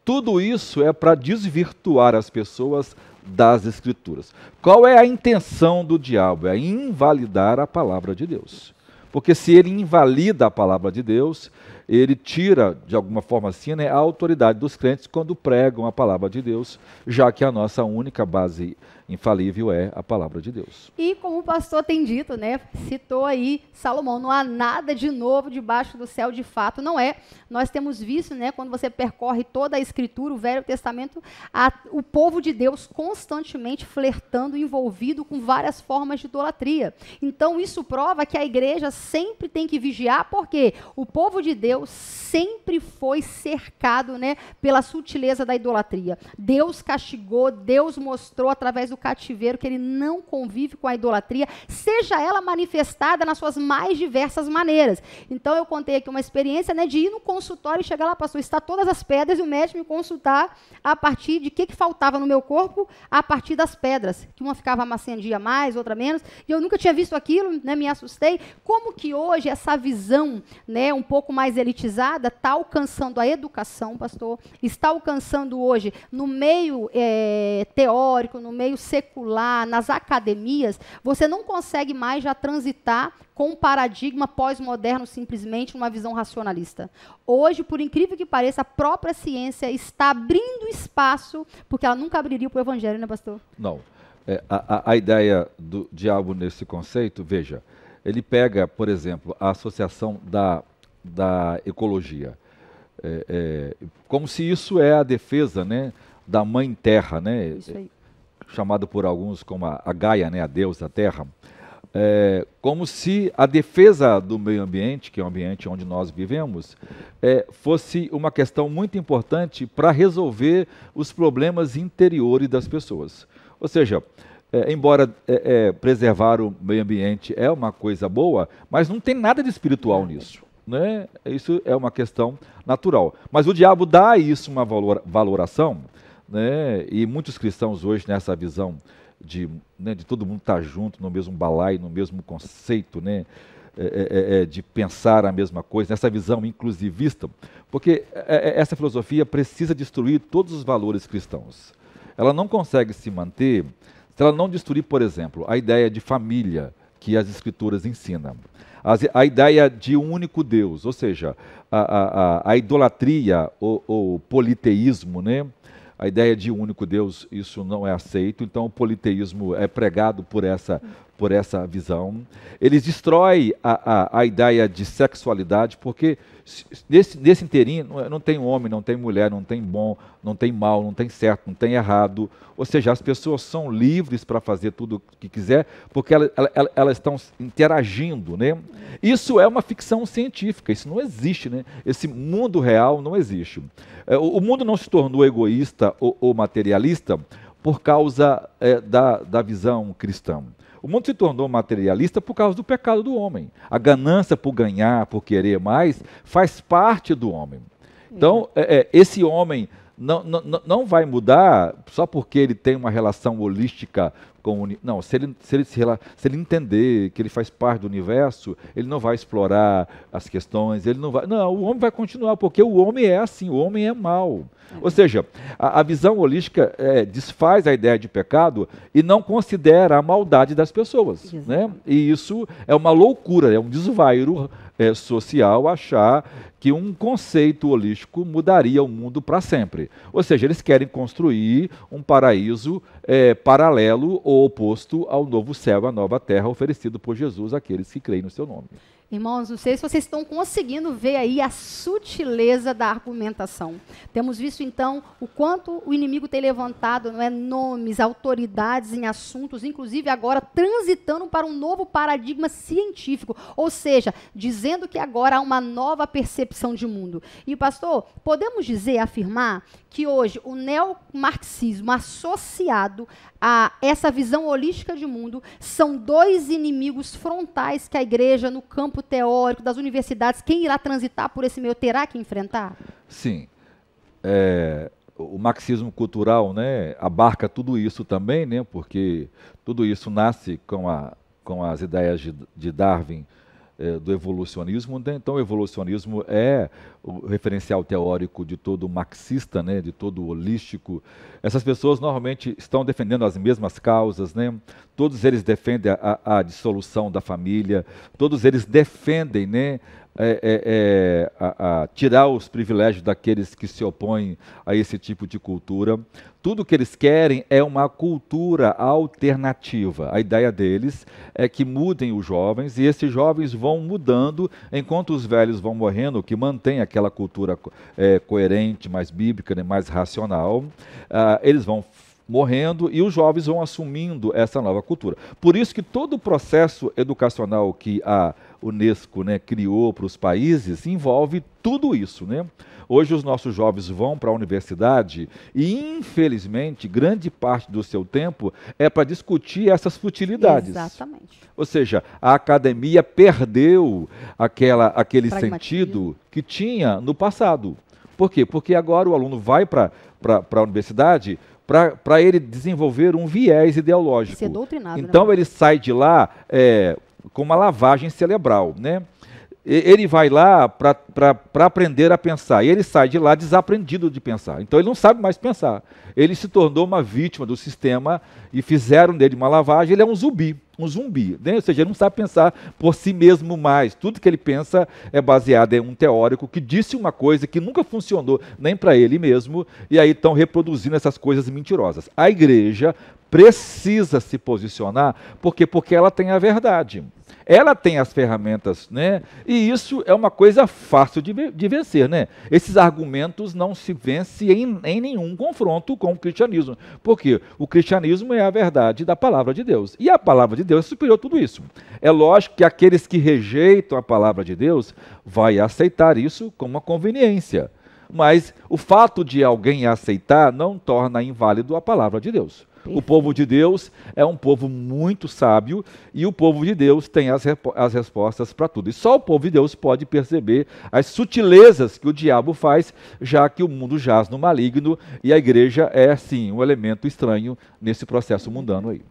tudo isso é para desvirtuar as pessoas das Escrituras. Qual é a intenção do diabo? É invalidar a palavra de Deus. Porque se ele invalida a palavra de Deus, ele tira, de alguma forma assim, né, a autoridade dos crentes quando pregam a palavra de Deus, já que a nossa única base infalível é a palavra de Deus. E como o pastor tem dito, né, citou aí Salomão, não há nada de novo debaixo do céu, de fato não é. Nós temos visto, né, quando você percorre toda a Escritura, o Velho Testamento, o povo de Deus constantemente flertando, envolvido com várias formas de idolatria. Então isso prova que a igreja sempre tem que vigiar, porque o povo de Deus sempre foi cercado, né, pela sutileza da idolatria. Deus castigou, Deus mostrou através do cativeiro que ele não convive com a idolatria, seja ela manifestada nas suas mais diversas maneiras. Então eu contei aqui uma experiência, né, de ir no consultório e chegar lá, pastor, está todas as pedras, e o médico me consultar a partir de que faltava no meu corpo, a partir das pedras, que uma ficava macendia mais, outra menos, e eu nunca tinha visto aquilo, né, me assustei. Como que hoje essa visão, né, um pouco mais elitizada está alcançando a educação, pastor, está alcançando hoje no meio teórico, no meio secular, nas academias, você não consegue mais já transitar com um paradigma pós-moderno, simplesmente uma visão racionalista. Hoje, por incrível que pareça, a própria ciência está abrindo espaço, porque ela nunca abriria para o evangelho, né, pastor? Não. A ideia do diabo nesse conceito, veja, ele pega, por exemplo, a associação da ecologia, como se isso é a defesa, né, da mãe terra, né, Isso aí. chamado por alguns como a Gaia, né, a deusa terra, como se a defesa do meio ambiente, que é o ambiente onde nós vivemos, fosse uma questão muito importante para resolver os problemas interiores das pessoas. Ou seja, embora preservar o meio ambiente é uma coisa boa, mas não tem nada de espiritual nisso, né? Isso é uma questão natural. Mas o diabo dá a isso uma valoração, né? E muitos cristãos hoje, nessa visão de todo mundo estar junto no mesmo balaio, no mesmo conceito, né? De pensar a mesma coisa, nessa visão inclusivista, porque essa filosofia precisa destruir todos os valores cristãos. Ela não consegue se manter se ela não destruir, por exemplo, a ideia de família que as Escrituras ensinam, a ideia de um único Deus, ou seja, a idolatria, o politeísmo, né? A ideia de um único Deus, isso não é aceito, então o politeísmo é pregado por essa visão. Eles destroem a ideia de sexualidade, porque nesse inteirinho não tem homem, não tem mulher, não tem bom, não tem mal, não tem certo, não tem errado. Ou seja, as pessoas são livres para fazer tudo o que quiser, porque elas estão interagindo, né? Isso é uma ficção científica, isso não existe, né? Esse mundo real não existe. O mundo não se tornou egoísta ou materialista por causa da visão cristã. O mundo se tornou materialista por causa do pecado do homem. A ganância por ganhar, por querer mais, faz parte do homem. Então, esse homem não vai mudar só porque ele tem uma relação holística com o... Não, se ele entender que ele faz parte do universo, ele não vai explorar as questões, ele não vai... Não, o homem vai continuar, porque o homem é assim, o homem é mau. Ou seja, a visão holística desfaz a ideia de pecado e não considera a maldade das pessoas, né? E isso é uma loucura, é um desvairo social achar que um conceito holístico mudaria o mundo para sempre. Ou seja, eles querem construir um paraíso paralelo ou oposto ao novo céu, à nova terra oferecido por Jesus àqueles que creem no seu nome. Irmãos, não sei se vocês estão conseguindo ver aí a sutileza da argumentação. Temos visto, então, o quanto o inimigo tem levantado, não é, nomes, autoridades em assuntos, inclusive agora transitando para um novo paradigma científico, ou seja, dizendo que agora há uma nova percepção de mundo. E, pastor, podemos dizer, afirmar, que hoje o neomarxismo associado a essa visão holística de mundo são dois inimigos frontais que a igreja, no campo teórico das universidades, quem irá transitar por esse meio terá que enfrentar? Sim. O marxismo cultural, né, abarca tudo isso também, né, porque tudo isso nasce com as ideias de Darwin, do evolucionismo. Então, o evolucionismo é o referencial teórico de todo marxista, né, de todo holístico. Essas pessoas normalmente estão defendendo as mesmas causas, né? Todos eles defendem a dissolução da família, todos eles defendem, né, tirar os privilégios daqueles que se opõem a esse tipo de cultura. Tudo que eles querem é uma cultura alternativa. A ideia deles é que mudem os jovens, e esses jovens vão mudando enquanto os velhos vão morrendo, que mantém aquela cultura coerente, mais bíblica, né, mais racional. Eles vão morrendo e os jovens vão assumindo essa nova cultura. Por isso que todo o processo educacional que a Unesco, né, criou para os países envolve tudo isso, né? Hoje os nossos jovens vão para a universidade e, infelizmente, grande parte do seu tempo é para discutir essas futilidades. Exatamente. Ou seja, a academia perdeu aquele sentido que tinha no passado. Por quê? Porque agora o aluno vai para a universidade para ele desenvolver um viés ideológico. Ser doutrinado, então né? ele sai de lá com uma lavagem cerebral, né? Ele vai lá para aprender a pensar, e ele sai de lá desaprendido de pensar. Então ele não sabe mais pensar. Ele se tornou uma vítima do sistema e fizeram dele uma lavagem. Ele é um zumbi, né? Ou seja, ele não sabe pensar por si mesmo mais. Tudo que ele pensa é baseado em um teórico que disse uma coisa que nunca funcionou nem para ele mesmo, e aí estão reproduzindo essas coisas mentirosas. A igreja precisa se posicionar, porque ela tem a verdade. Ela tem as ferramentas, né? E isso é uma coisa fácil de vencer, né? Esses argumentos não se vencem em nenhum confronto com o cristianismo. Por quê? O cristianismo é a verdade da palavra de Deus. E a palavra de Deus é superior a tudo isso. É lógico que aqueles que rejeitam a palavra de Deus vai aceitar isso como uma conveniência. Mas o fato de alguém aceitar não torna inválido a palavra de Deus. O povo de Deus é um povo muito sábio e o povo de Deus tem as respostas para tudo. E só o povo de Deus pode perceber as sutilezas que o diabo faz, já que o mundo jaz no maligno e a igreja é, sim, um elemento estranho nesse processo mundano aí.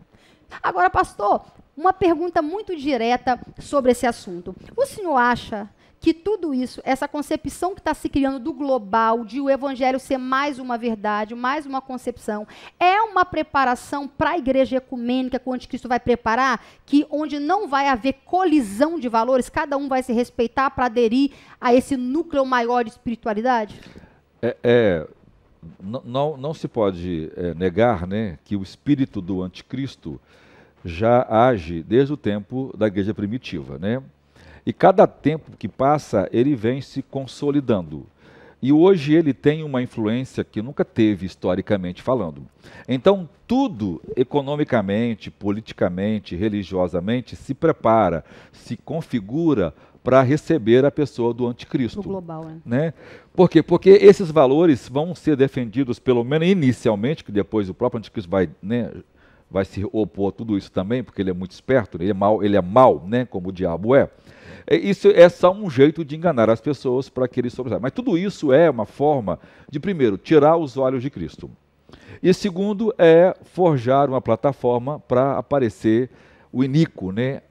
Agora, pastor, uma pergunta muito direta sobre esse assunto. O senhor acha que tudo isso, essa concepção que está se criando do global, de o evangelho ser mais uma verdade, mais uma concepção, é uma preparação para a igreja ecumênica que o anticristo vai preparar, onde não vai haver colisão de valores, cada um vai se respeitar para aderir a esse núcleo maior de espiritualidade? Não se pode negar, né, que o espírito do anticristo já age desde o tempo da igreja primitiva, né? E cada tempo que passa, ele vem se consolidando. E hoje ele tem uma influência que nunca teve, historicamente falando. Então, tudo, economicamente, politicamente, religiosamente, se prepara, se configura para receber a pessoa do anticristo. No global, né? Por quê? Porque esses valores vão ser defendidos, pelo menos inicialmente, que depois o próprio anticristo vai, né, vai se opor a tudo isso também, porque ele é muito esperto, ele é mau, né, como o diabo é. Isso é só um jeito de enganar as pessoas para que eles sobressaiam. Mas tudo isso é uma forma de, primeiro, tirar os olhos de Cristo. E segundo, é forjar uma plataforma para aparecer o iníquo, né?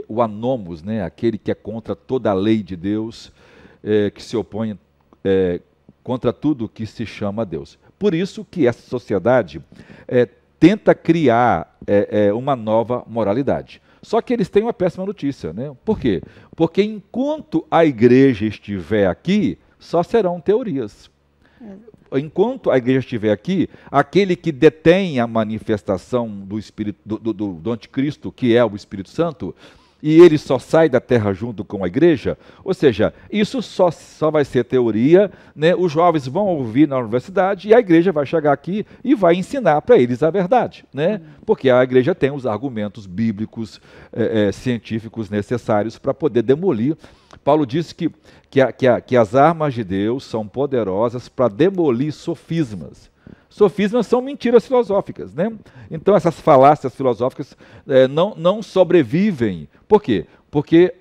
O anômos, né? Aquele que é contra toda a lei de Deus, que se opõe contra tudo que se chama Deus. Por isso que essa sociedade tenta criar uma nova moralidade. Só que eles têm uma péssima notícia, né? Por quê? Porque enquanto a igreja estiver aqui, só serão teorias. Enquanto a igreja estiver aqui, aquele que detém a manifestação do Espírito, do anticristo, que é o Espírito Santo, e ele só sai da terra junto com a igreja, ou seja, isso só vai ser teoria, né? Os jovens vão ouvir na universidade e a igreja vai chegar aqui e vai ensinar para eles a verdade, né? Porque a igreja tem os argumentos bíblicos, científicos necessários para poder demolir. Paulo disse que as armas de Deus são poderosas para demolir sofismas. Sofismas são mentiras filosóficas, né? Então essas falácias filosóficas não sobrevivem. Por quê? Porque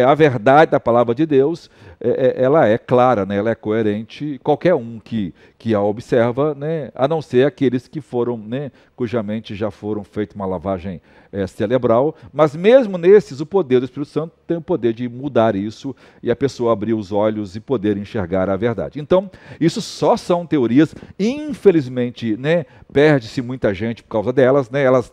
a verdade da palavra de Deus ela é clara, né? Ela é coerente. Qualquer um que a observa, né? A não ser aqueles que foram, né? Cuja mente já foram feita uma lavagem cerebral. Mas mesmo nesses, o poder do Espírito Santo tem o poder de mudar isso e a pessoa abrir os olhos e poder enxergar a verdade. Então, isso só são teorias. Infelizmente, né? Perde-se muita gente por causa delas, né? Elas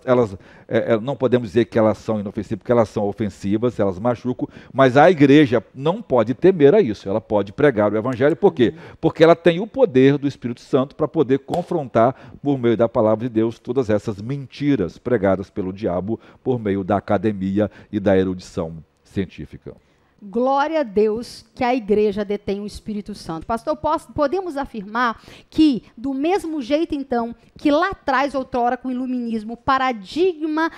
não podemos dizer que elas são inofensivas, porque elas são ofensivas, elas machucam, mas a igreja não pode temer a isso, ela pode pregar o evangelho, por quê? Porque ela tem o poder do Espírito Santo para poder confrontar, por meio da palavra de Deus, todas essas mentiras pregadas pelo diabo por meio da academia e da erudição científica. Glória a Deus que a igreja detém o Espírito Santo. Pastor, podemos afirmar que, do mesmo jeito, então, que lá atrás, outrora, com o iluminismo, o paradigma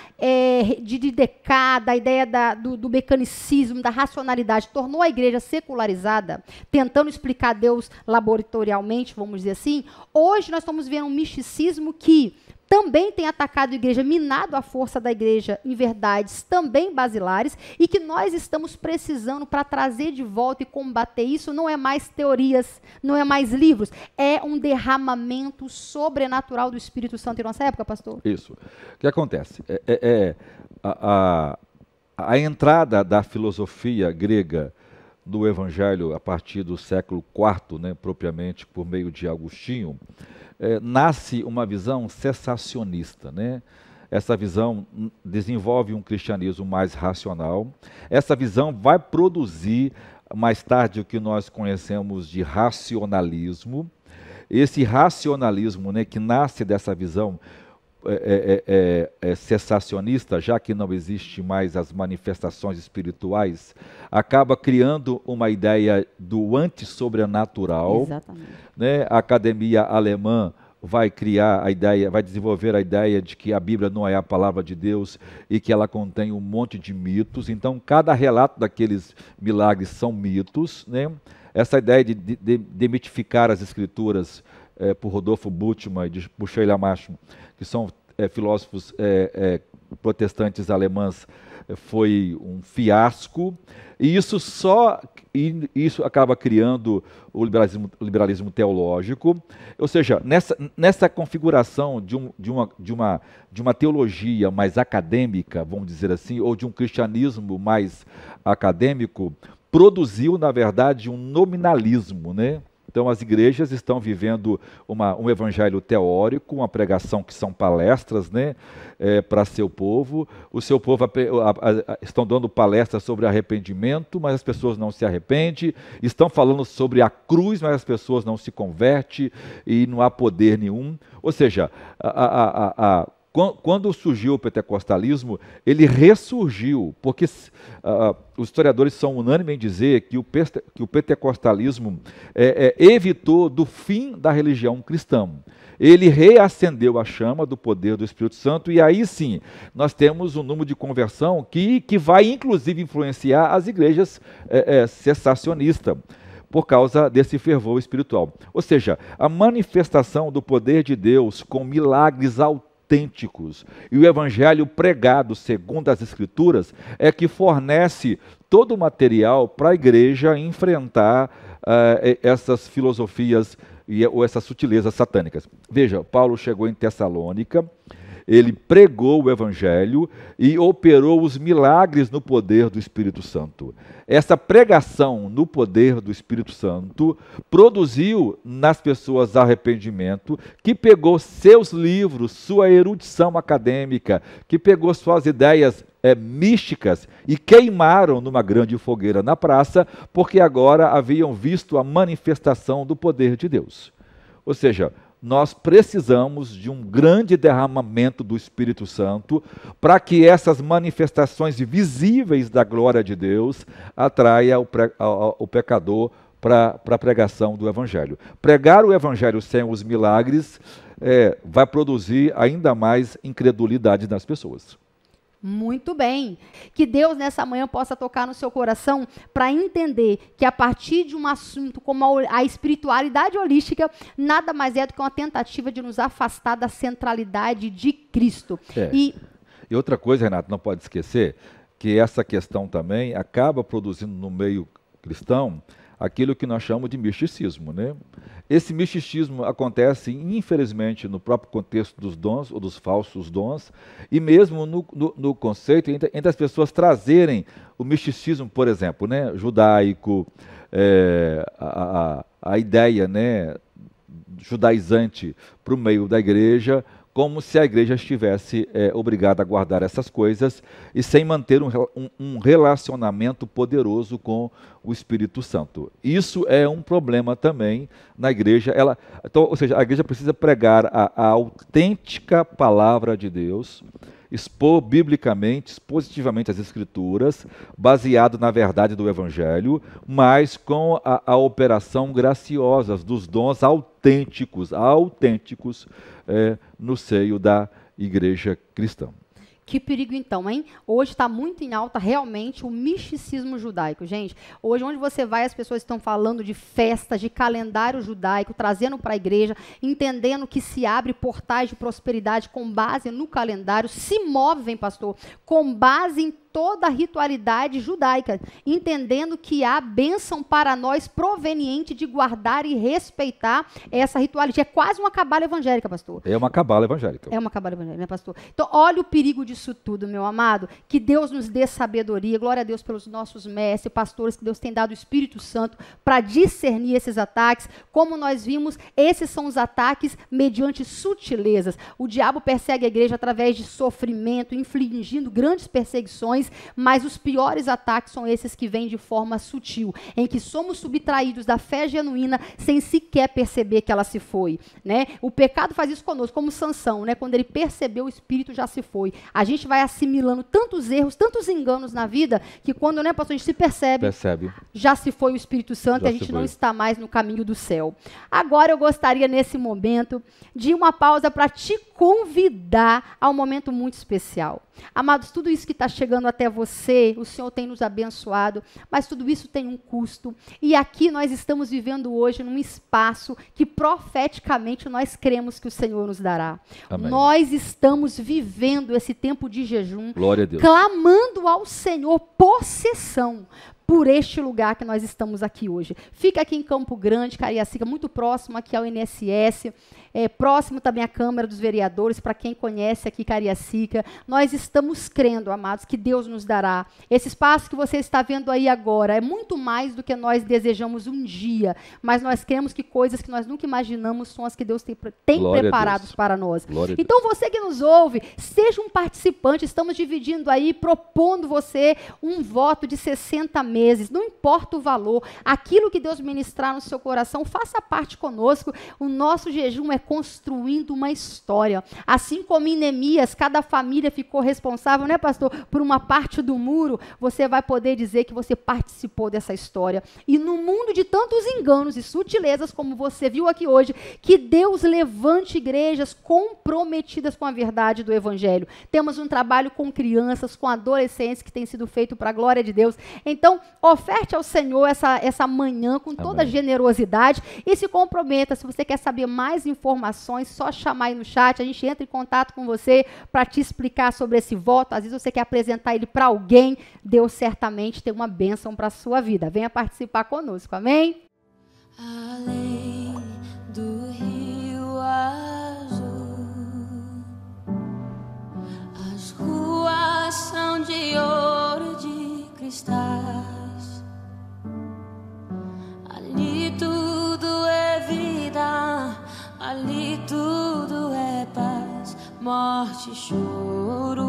de Descartes, da ideia do mecanicismo, da racionalidade, tornou a igreja secularizada, tentando explicar Deus laboratorialmente, vamos dizer assim, hoje nós estamos vendo um misticismo que também tem atacado a igreja, minado a força da igreja em verdades também basilares, e que nós estamos precisando para trazer de volta e combater isso. Não é mais teorias, não é mais livros, é um derramamento sobrenatural do Espírito Santo em nossa época, pastor? Isso. O que acontece? A entrada da filosofia grega do Evangelho a partir do século IV, né, propriamente por meio de Agostinho, nasce uma visão cessacionista, né? Essa visão desenvolve um cristianismo mais racional. Essa visão vai produzir mais tarde o que nós conhecemos de racionalismo. Esse racionalismo, né, que nasce dessa visão cessacionista, já que não existe mais as manifestações espirituais, acaba criando uma ideia do antissobrenatural. Exatamente. Né? A academia alemã vai criar a ideia, vai desenvolver a ideia de que a Bíblia não é a palavra de Deus e que ela contém um monte de mitos. Então, cada relato daqueles milagres são mitos, né? Essa ideia de demitificar as escrituras por Rodolfo Bultmann e por Sheila Machon, que são filósofos protestantes alemãs, foi um fiasco, e isso acaba criando o liberalismo teológico. Ou seja, nessa configuração de uma teologia mais acadêmica, vamos dizer assim, ou de um cristianismo mais acadêmico, produziu, na verdade, um nominalismo, né? Então, as igrejas estão vivendo um evangelho teórico, uma pregação que são palestras, né, para seu povo. O seu povo estão dando palestras sobre arrependimento, mas as pessoas não se arrependem. Estão falando sobre a cruz, mas as pessoas não se convertem e não há poder nenhum. Ou seja, quando surgiu o pentecostalismo, ele ressurgiu, porque os historiadores são unânimes em dizer que o pentecostalismo evitou do fim da religião cristã. Ele reacendeu a chama do poder do Espírito Santo, e aí sim, nós temos um número de conversão que vai inclusive influenciar as igrejas cessacionistas, por causa desse fervor espiritual. Ou seja, a manifestação do poder de Deus com milagres autênticos e o evangelho pregado segundo as Escrituras é que fornece todo o material para a igreja enfrentar essas filosofias ou essas sutilezas satânicas. Veja, Paulo chegou em Tessalônica, ele pregou o evangelho e operou os milagres no poder do Espírito Santo. Essa pregação no poder do Espírito Santo produziu nas pessoas arrependimento, que pegou seus livros, sua erudição acadêmica, que pegou suas ideias místicas e queimaram numa grande fogueira na praça, porque agora haviam visto a manifestação do poder de Deus. Ou seja, nós precisamos de um grande derramamento do Espírito Santo para que essas manifestações visíveis da glória de Deus atraia o pecador para a pregação do Evangelho. Pregar o Evangelho sem os milagres vai produzir ainda mais incredulidade nas pessoas. Muito bem. Que Deus nessa manhã possa tocar no seu coração para entender que a partir de um assunto como a espiritualidade holística, nada mais é do que uma tentativa de nos afastar da centralidade de Cristo. E outra coisa, Renato, não pode esquecer, que essa questão também acaba produzindo no meio cristão aquilo que nós chamamos de misticismo, né? Esse misticismo acontece, infelizmente, no próprio contexto dos dons ou dos falsos dons, e mesmo no conceito entre as pessoas trazerem o misticismo, por exemplo, né, judaico, a ideia, né, judaizante para o meio da igreja, como se a igreja estivesse obrigada a guardar essas coisas e sem manter um relacionamento poderoso com o Espírito Santo. Isso é um problema também na igreja. Então, ou seja, a igreja precisa pregar a autêntica palavra de Deus, expor biblicamente, expositivamente as Escrituras, baseado na verdade do Evangelho, mas com a operação graciosa dos dons autênticos no seio da igreja cristã. Que perigo então, hein? Hoje está muito em alta realmente o misticismo judaico, gente. Hoje, onde você vai, as pessoas estão falando de festas, de calendário judaico, trazendo para a igreja, entendendo que se abre portais de prosperidade com base no calendário, se movem, pastor, com base em toda a ritualidade judaica, entendendo que há bênção para nós proveniente de guardar e respeitar essa ritualidade. É quase uma cabala evangélica, pastor. É uma cabala evangélica. É uma cabala evangélica, né, pastor? Então, olha o perigo disso tudo, meu amado. Que Deus nos dê sabedoria. Glória a Deus pelos nossos mestres, pastores, que Deus tem dado o Espírito Santo para discernir esses ataques. Como nós vimos, esses são os ataques mediante sutilezas. O diabo persegue a igreja através de sofrimento, infligindo grandes perseguições, mas os piores ataques são esses que vêm de forma sutil, em que somos subtraídos da fé genuína sem sequer perceber que ela se foi, né? O pecado faz isso conosco, como Sansão, né? Quando ele percebeu, o espírito já se foi. A gente vai assimilando tantos erros, tantos enganos na vida, que quando, né, pastor, a gente se percebe, já se foi o Espírito Santo e a gente não está mais no caminho do céu. Agora eu gostaria, nesse momento, de uma pausa para te convidar a um momento muito especial. Amados, tudo isso que está chegando até você, o Senhor tem nos abençoado, mas tudo isso tem um custo. E aqui nós estamos vivendo hoje num espaço que profeticamente nós cremos que o Senhor nos dará. Amém. Nós estamos vivendo esse tempo de jejum, glória a Deus, clamando ao Senhor possessão por este lugar que nós estamos aqui hoje. Fica aqui em Campo Grande, Cariacica, muito próximo aqui ao INSS, próximo também à Câmara dos Vereadores, para quem conhece aqui Cariacica. Nós estamos crendo, amados, que Deus nos dará. Esse espaço que você está vendo aí agora é muito mais do que nós desejamos um dia, mas nós cremos que coisas que nós nunca imaginamos são as que Deus tem preparados para nós. Então você que nos ouve, seja um participante, estamos dividindo aí, propondo você um voto de 60 meses, não importa o valor, aquilo que Deus ministrar no seu coração, faça parte conosco. O nosso jejum é construindo uma história. Assim como em Neemias, cada família ficou responsável, né, pastor, por uma parte do muro, você vai poder dizer que você participou dessa história. E no mundo de tantos enganos e sutilezas, como você viu aqui hoje, que Deus levante igrejas comprometidas com a verdade do Evangelho. Temos um trabalho com crianças, com adolescentes, que tem sido feito para a glória de Deus. Então, oferte ao Senhor essa manhã com toda generosidade e se comprometa. Se você quer saber mais informações, só chamar aí no chat, a gente entra em contato com você para te explicar sobre esse voto. Às vezes você quer apresentar ele para alguém, Deus certamente tem uma bênção para a sua vida. Venha participar conosco, amém? Além do rio azul, as ruas são de ouro e de cristais. Ali tudo é vida, ali tudo é paz, morte e choro,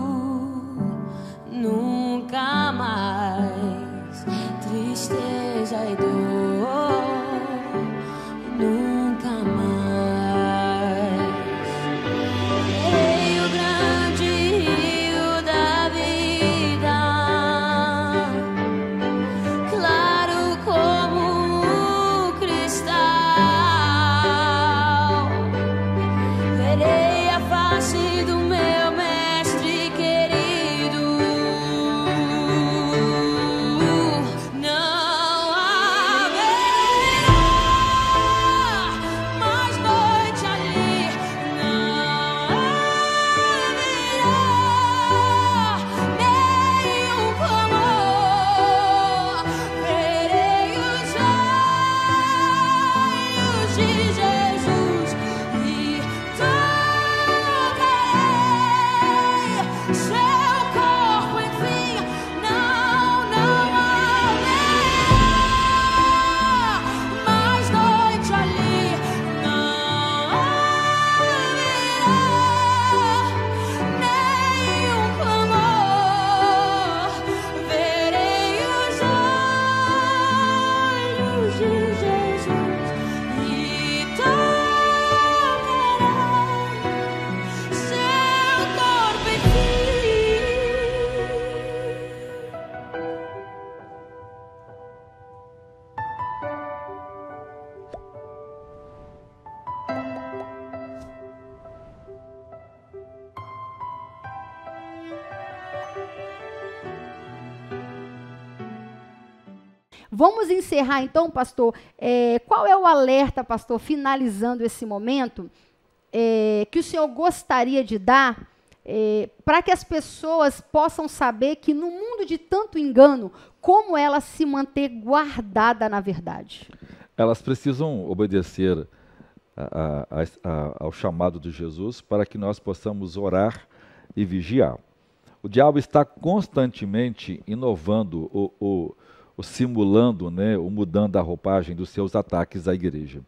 nunca mais, tristeza e dor, nunca mais. Ei, o grande rio da vida, claro como um cristal, verei a face do meu mestre que Vamos encerrar então, pastor. Qual é o alerta, pastor, finalizando esse momento, que o senhor gostaria de dar para que as pessoas possam saber que no mundo de tanto engano, como ela se manter guardada na verdade? Elas precisam obedecer ao chamado de Jesus para que nós possamos orar e vigiar. O diabo está constantemente inovando ou simulando, né, ou mudando a roupagem dos seus ataques à igreja.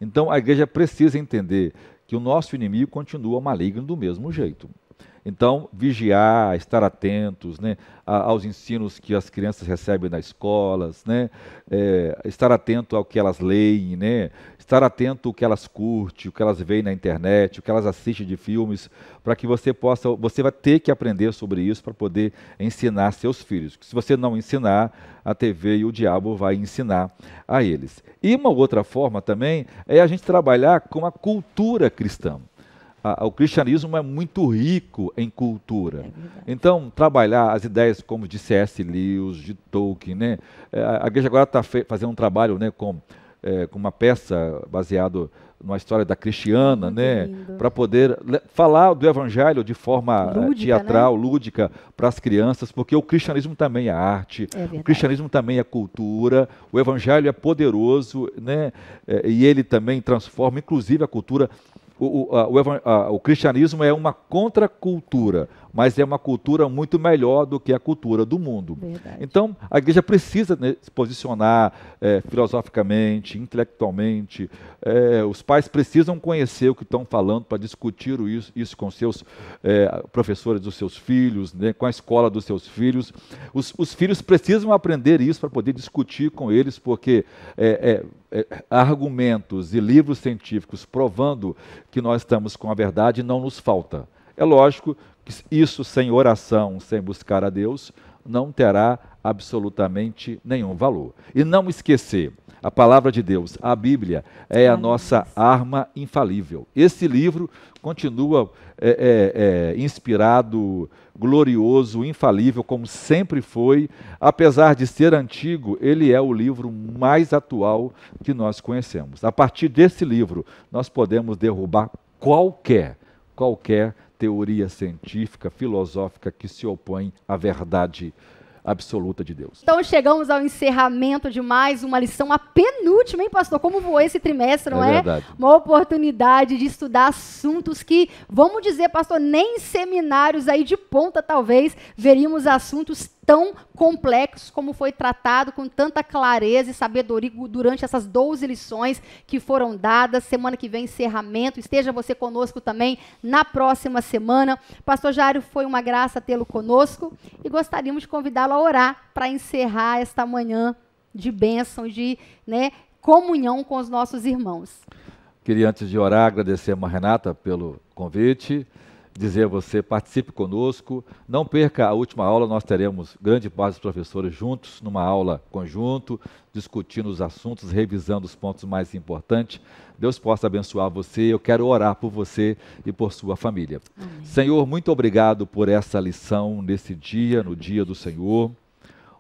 Então a igreja precisa entender que o nosso inimigo continua maligno do mesmo jeito. Então, vigiar, estar atentos, né, aos ensinos que as crianças recebem nas escolas, né, estar atento ao que elas leem, né, estar atento ao que elas curtem, o que elas veem na internet, o que elas assistem de filmes, para que você vai ter que aprender sobre isso para poder ensinar seus filhos. Se você não ensinar, a TV e o diabo vai ensinar a eles. E uma outra forma também é a gente trabalhar com a cultura cristã. O cristianismo é muito rico em cultura. Então, trabalhar as ideias como de C.S. Lewis, de Tolkien, né? A igreja agora está fazendo um trabalho, né, com uma peça baseada numa história da Cristiana, né, para poder falar do evangelho de forma lúdica, teatral, né? Lúdica, para as crianças, porque o cristianismo também é arte, o cristianismo também é cultura, o evangelho é poderoso, né, e ele também transforma, inclusive, a cultura. O cristianismo é uma contracultura, mas é uma cultura muito melhor do que a cultura do mundo. Verdade. Então, a igreja precisa, né, se posicionar filosoficamente, intelectualmente. Os pais precisam conhecer o que estão falando para discutir isso com seus professores dos seus filhos, né, com a escola dos seus filhos. Os filhos precisam aprender isso para poder discutir com eles, porque argumentos e livros científicos provando que nós estamos com a verdade não nos falta. É lógico que isso sem oração, sem buscar a Deus, não terá absolutamente nenhum valor. E não esquecer, a palavra de Deus, a Bíblia, é a nossa arma infalível. Esse livro continua inspirado, glorioso, infalível, como sempre foi. Apesar de ser antigo, ele é o livro mais atual que nós conhecemos. A partir desse livro, nós podemos derrubar qualquer teoria científica, filosófica que se opõe à verdade absoluta de Deus. Então chegamos ao encerramento de mais uma lição, a penúltima, hein, pastor? Como voou esse trimestre, não é? Verdade. Uma oportunidade de estudar assuntos que, vamos dizer, pastor, nem em seminários aí de ponta, talvez, veríamos assuntos tão complexos como foi tratado com tanta clareza e sabedoria durante essas 12 lições que foram dadas. Semana que vem, encerramento. Esteja você conosco também na próxima semana. Pastor Jairo, foi uma graça tê-lo conosco e gostaríamos de convidá-lo a orar para encerrar esta manhã de bênção, de, né, comunhão com os nossos irmãos. Queria, antes de orar, agradecer a irmã Renata pelo convite, dizer a você, participe conosco, não perca a última aula, nós teremos grande parte dos professores juntos, numa aula conjunto, discutindo os assuntos, revisando os pontos mais importantes. Deus possa abençoar você, eu quero orar por você e por sua família. Amém. Senhor, muito obrigado por essa lição nesse dia, no dia do Senhor.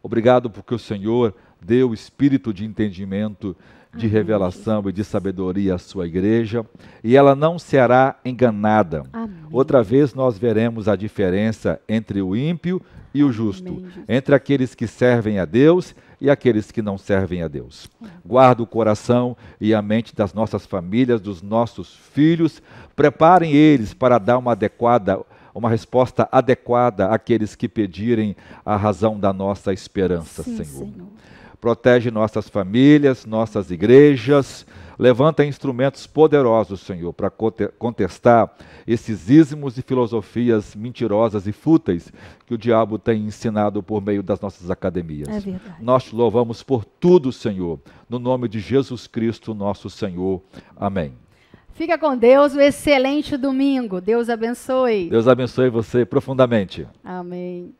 Obrigado porque o Senhor deu espírito de entendimento, de revelação e de sabedoria à sua igreja, e ela não será enganada. Amém. Outra vez nós veremos a diferença entre o ímpio e o justo, amém, entre aqueles que servem a Deus e aqueles que não servem a Deus. Guarda o coração e a mente das nossas famílias, dos nossos filhos, preparem eles para dar uma resposta adequada àqueles que pedirem a razão da nossa esperança, sim, Senhor. Protege nossas famílias, nossas igrejas, levanta instrumentos poderosos, Senhor, para contestar esses ismos e filosofias mentirosas e fúteis que o diabo tem ensinado por meio das nossas academias. É verdade. Nós te louvamos por tudo, Senhor, no nome de Jesus Cristo, nosso Senhor. Amém. Fica com Deus, um excelente domingo. Deus abençoe. Deus abençoe você profundamente. Amém.